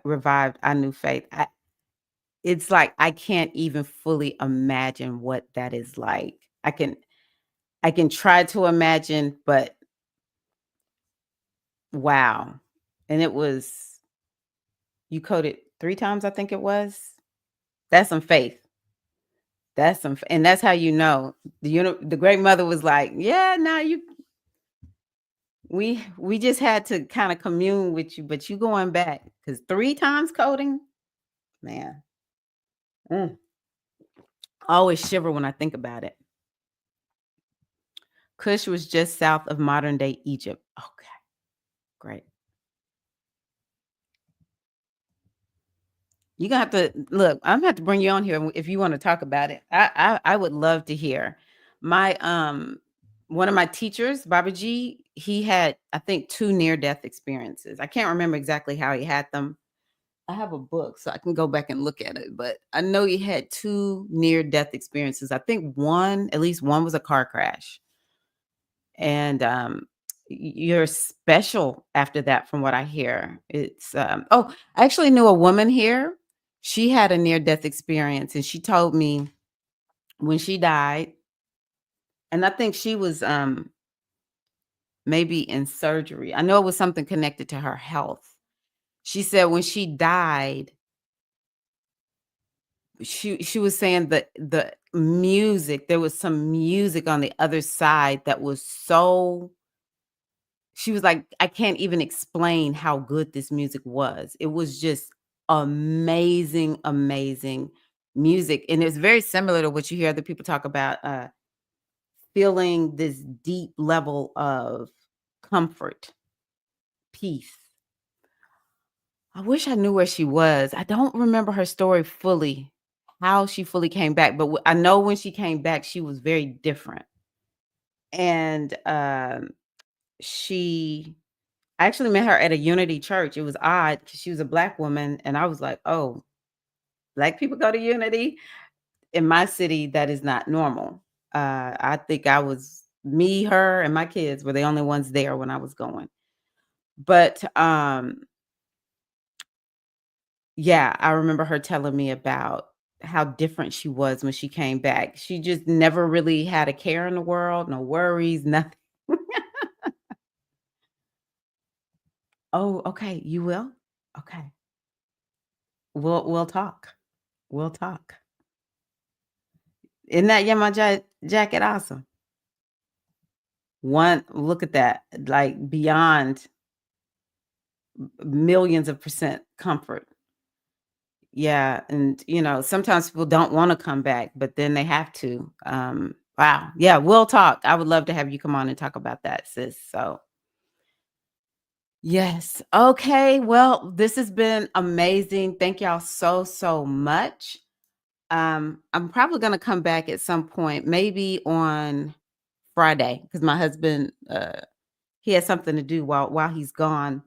revived, I knew faith. It's like I can't even fully imagine what that is like. I can try to imagine, but wow. And it was you coded 3 times, I think it was. That's some faith. And that's how you know. The great mother was like, "Yeah, now we just had to kinda commune with you, but you going back because 3 times coding, man, mm, I always shiver when I think about it." Kush was just south of modern day Egypt. Okay, great. You gonna have to look, I'm gonna have to bring you on here if you wanna talk about it. I would love to hear. My, one of my teachers, Baba G, he had, I think, 2 near-death experiences. I can't remember exactly how he had them. I have a book, so I can go back and look at it, but I know he had 2 near-death experiences. I think at least one was a car crash, and, you're special after that from what I hear. I actually knew a woman here. She had a near-death experience, and she told me when she died, and I think she was, maybe in surgery. I know it was something connected to her health. She said when she died, she was saying that the music, there was some music on the other side that was so she was like, "I can't even explain how good this music was." It was just amazing, amazing music, and it's very similar to what you hear other people talk about, feeling this deep level of comfort, peace. I wish I knew where she was. I don't remember her story fully, how she fully came back, but I know when she came back, she was very different. And she I actually met her at a Unity church. It was odd because she was a black woman, and I was like, "Oh, black people go to Unity?" In my city, that is not normal. I think I was me, her, and my kids were the only ones there when I was going. But yeah, I remember her telling me about how different she was when she came back. She just never really had a care in the world, no worries, nothing. Oh, okay, you will? Okay. We'll talk. We'll talk. Isn't that jacket awesome? One look at that, like beyond millions of percent comfort. Yeah, and sometimes people don't want to come back, but then they have to. Wow. Yeah, we'll talk. I would love to have you come on and talk about that, sis. So, yes. Okay. Well, this has been amazing. Thank y'all so, so much. I'm probably gonna come back at some point, maybe on Friday, because my husband he has something to do while he's gone.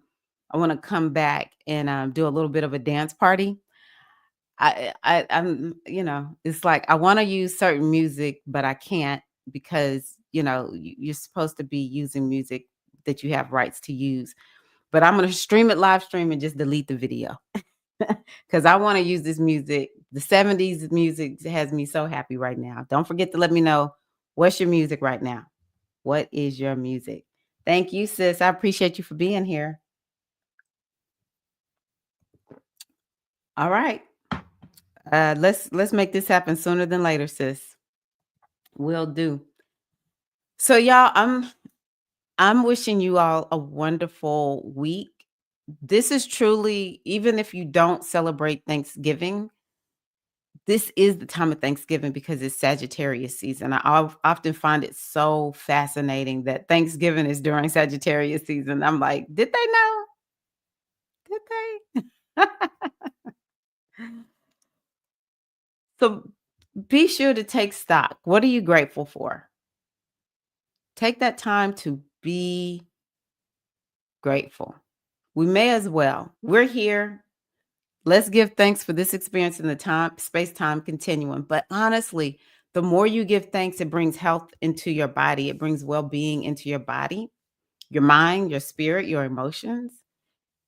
I want to come back and do a little bit of a dance party. It's like I want to use certain music, but I can't because you're supposed to be using music that you have rights to use. But I'm gonna stream it live stream and just delete the video because I want to use this music. The '70s music has me so happy right now. Don't forget to let me know what's your music right now. What is your music? Thank you, sis. I appreciate you for being here. All right. Let's make this happen sooner than later, sis. Will do. So y'all, I'm wishing you all a wonderful week. This is truly, even if you don't celebrate Thanksgiving, this is the time of Thanksgiving because it's Sagittarius season. Often find it so fascinating that Thanksgiving is during Sagittarius season. I'm like, did they know? Did they? So be sure to take stock. What are you grateful for? Take that time to be grateful. We may as well. We're here. Let's give thanks for this experience in the time, space time continuum. But honestly, the more you give thanks, it brings health into your body. It brings well being into your body, your mind, your spirit, your emotions.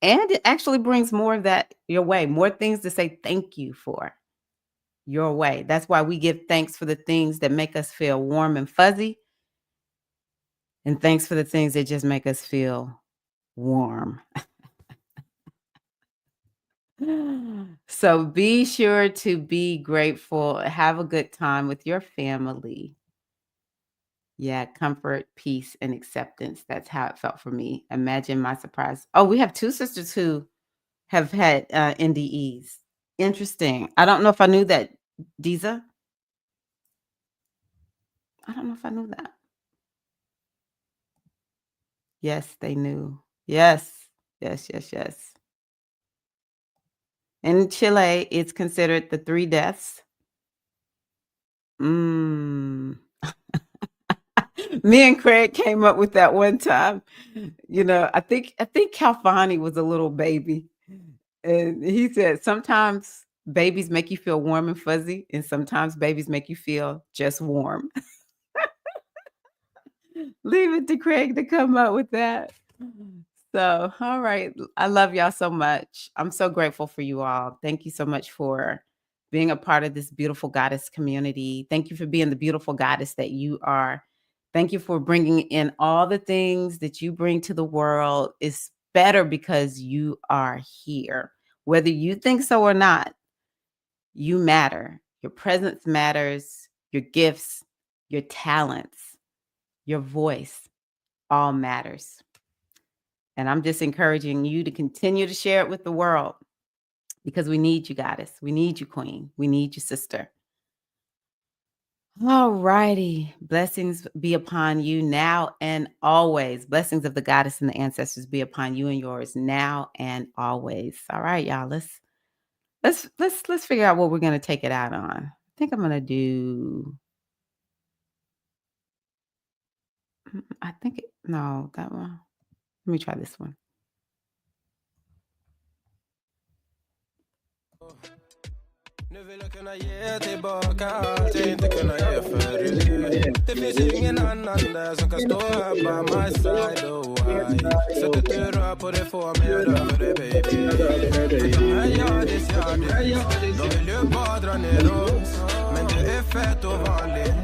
And it actually brings more of that your way, more things to say thank you for your way. That's why we give thanks for the things that make us feel warm and fuzzy, and thanks for the things that just make us feel warm. So be sure to be grateful. Have a good time with your family. Yeah, comfort, peace, and acceptance. That's how it felt for me. Imagine my surprise. Oh, we have two sisters who have had NDEs. Interesting. I don't know if I knew that, Diza. I don't know if I knew that. Yes, they knew. Yes, yes, yes, yes. In Chile, it's considered the three deaths. Mm. Me and Craig came up with that one time. I think Calfani was a little baby, and he said sometimes babies make you feel warm and fuzzy, and sometimes babies make you feel just warm. Leave it to Craig to come up with that. So, all right. I love y'all so much. I'm so grateful for you all. Thank you so much for being a part of this beautiful goddess community. Thank you for being the beautiful goddess that you are. Thank you for bringing in all the things that you bring to the world. It's better because you are here. Whether you think so or not, you matter. Your presence matters, your gifts, your talents, your voice all matters. And I'm just encouraging you to continue to share it with the world because we need you, goddess. We need you, queen. We need you, sister. All righty. Blessings be upon you now and always. Blessings of the goddess and the ancestors be upon you and yours now and always. All right, y'all. Let's figure out what we're gonna take it out on. I think I'm gonna do. No, that one. Let me try this one. Nu vill jag kunna ge tillbaka allt jag inte kunna ge förut. Det finns ju ingen annan där som kan stå här by my side, oh why. Sättet du rör på det får mig att röra dig baby. De här yardis, de vill ju bara dra ner oss. Men du är fett och vanlig.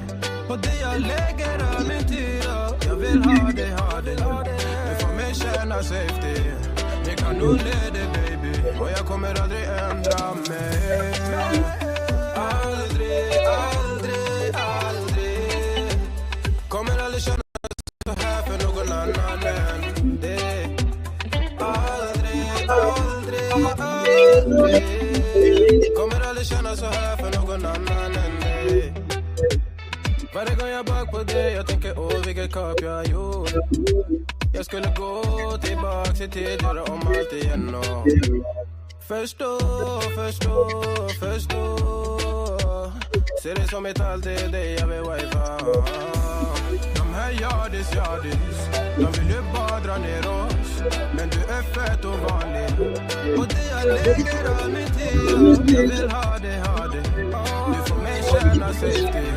Och det jag lägger all min tid av. Jag vill ha det. Du får mig känna safety. Vi kan nog leda baby. Och jag kommer aldrig ändra mig. Aldrig kommer aldrig känna så här för någon annan än det. Aldrig kommer aldrig känna så här för någon annan än det. Varje gång jag bak på det, jag tänker vilket kap jag har gjort. Jag skulle gå tillbaks i tid, göra om allt igen och förstå. Ser det som ett allt, det är dig jag vill wifa. De här yardis, de vill ju bara dra ner oss. Men du är fett och vanlig. Och det jag lägger all min tid. Jag vill ha det. Du får mig känna safety.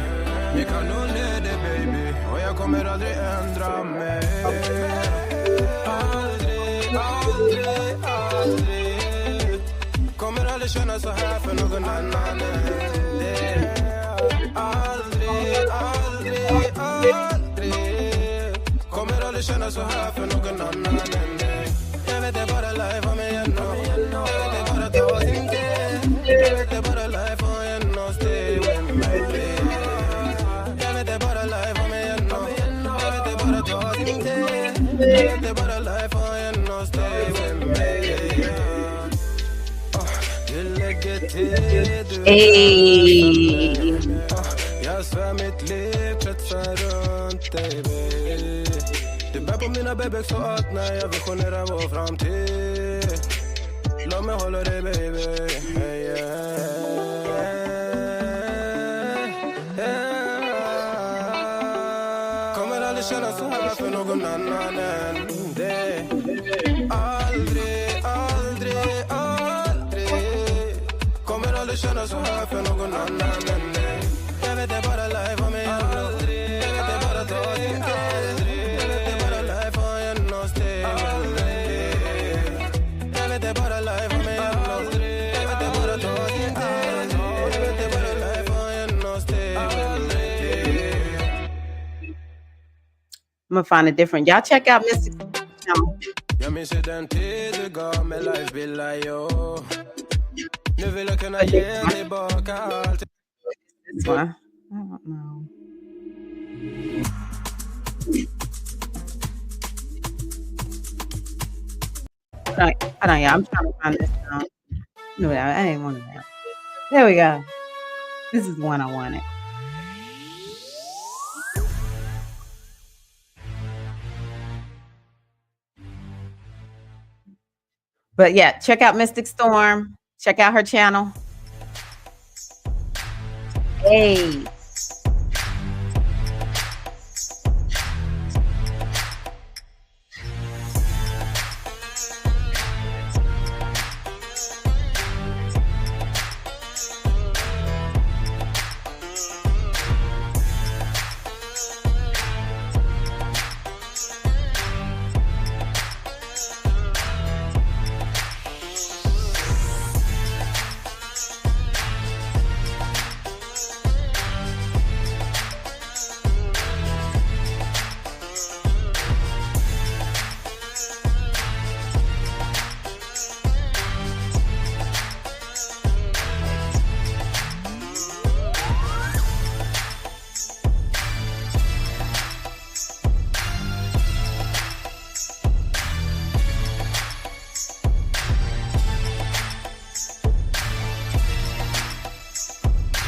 Vi kan nog leda baby. Och jag kommer aldrig ändra mig. Aldrig kommer aldrig känna så här för någon annan än det. Aldrig kommer aldrig känna så här för någon annan än det. Jag vet det bara life om igen och jag vet det bara ta sin tid. Jag vet det bara life om igen och stay with me. Jag vet det bara life om igen och jag vet det bara ta sin tid. Jag vet det bara life om igen och stay with me. Du lägger tid, du är för Hey. mig. Jag svär mitt liv kretsar runt dig, baby. Du bär på mina bebek så att när jag visionerar vår framtid. Låt mig hålla dig, baby. Hey, kommer aldrig känna så här för någon annan än dig. Aldrig, aldrig, aldrig. Kommer aldrig känna så här för någon annan än dig. Jag vet det bara life om mig aldrig. Jag vet det bara ta din tid. Jag vet det bara life har genom steg. Jag vet det bara life om mig aldrig. Jag vet det bara ta din tid. Jag vet det bara life har genom steg. I'm gonna find a different. Y'all check out Mystic channel. Jag minns ju den tid du gav mig life billar, yo. Nu vill jag kunna ge tillbaka allt. This one. I don't know. Hold on, y'all. I'm trying to find this song. No, I ain't one of that. There we go. This is the one I wanted. But yeah, check out Mystic Storm. Check out her channel. Hey.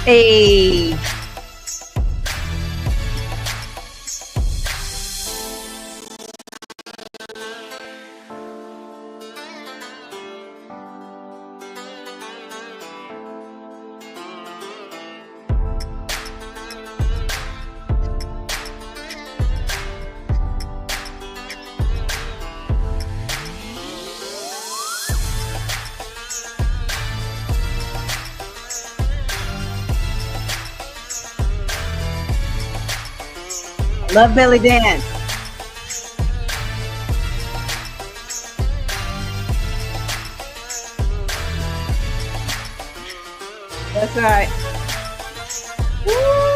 Hey. Love belly dance. That's right. Woo!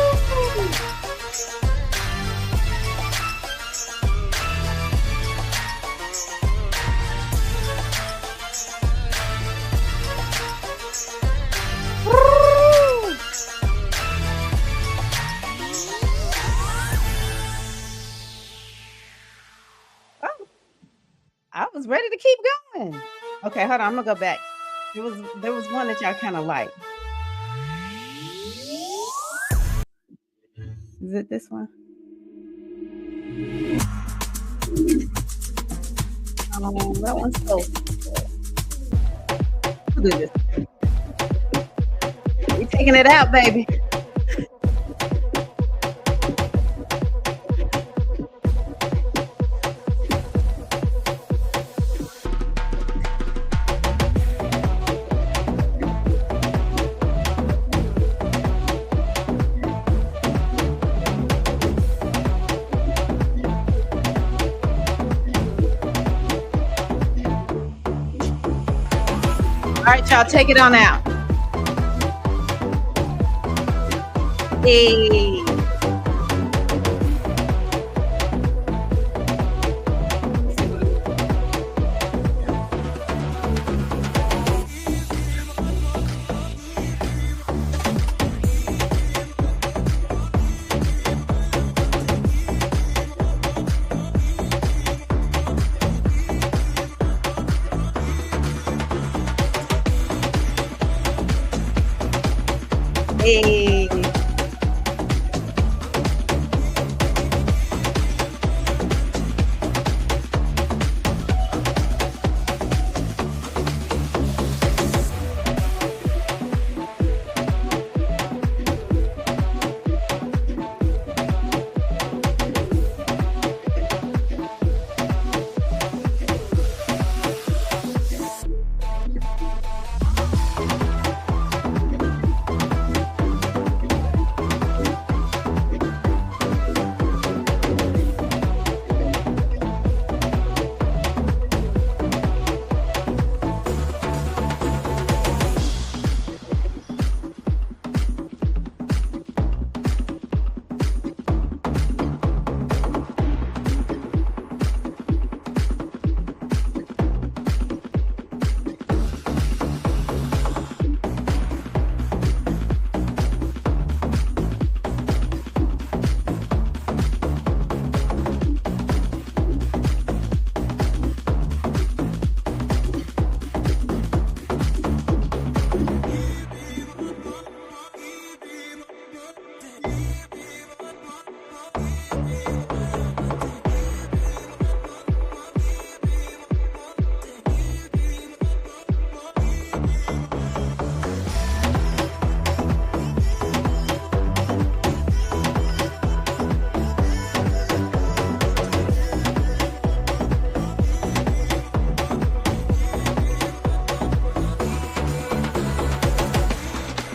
I was ready to keep going. Okay, hold on. I'm gonna go back. There was one that y'all kind of like. Is it this one? That one's so. We'll do this. We taking it out, baby. All right, y'all, take it on out. Hey.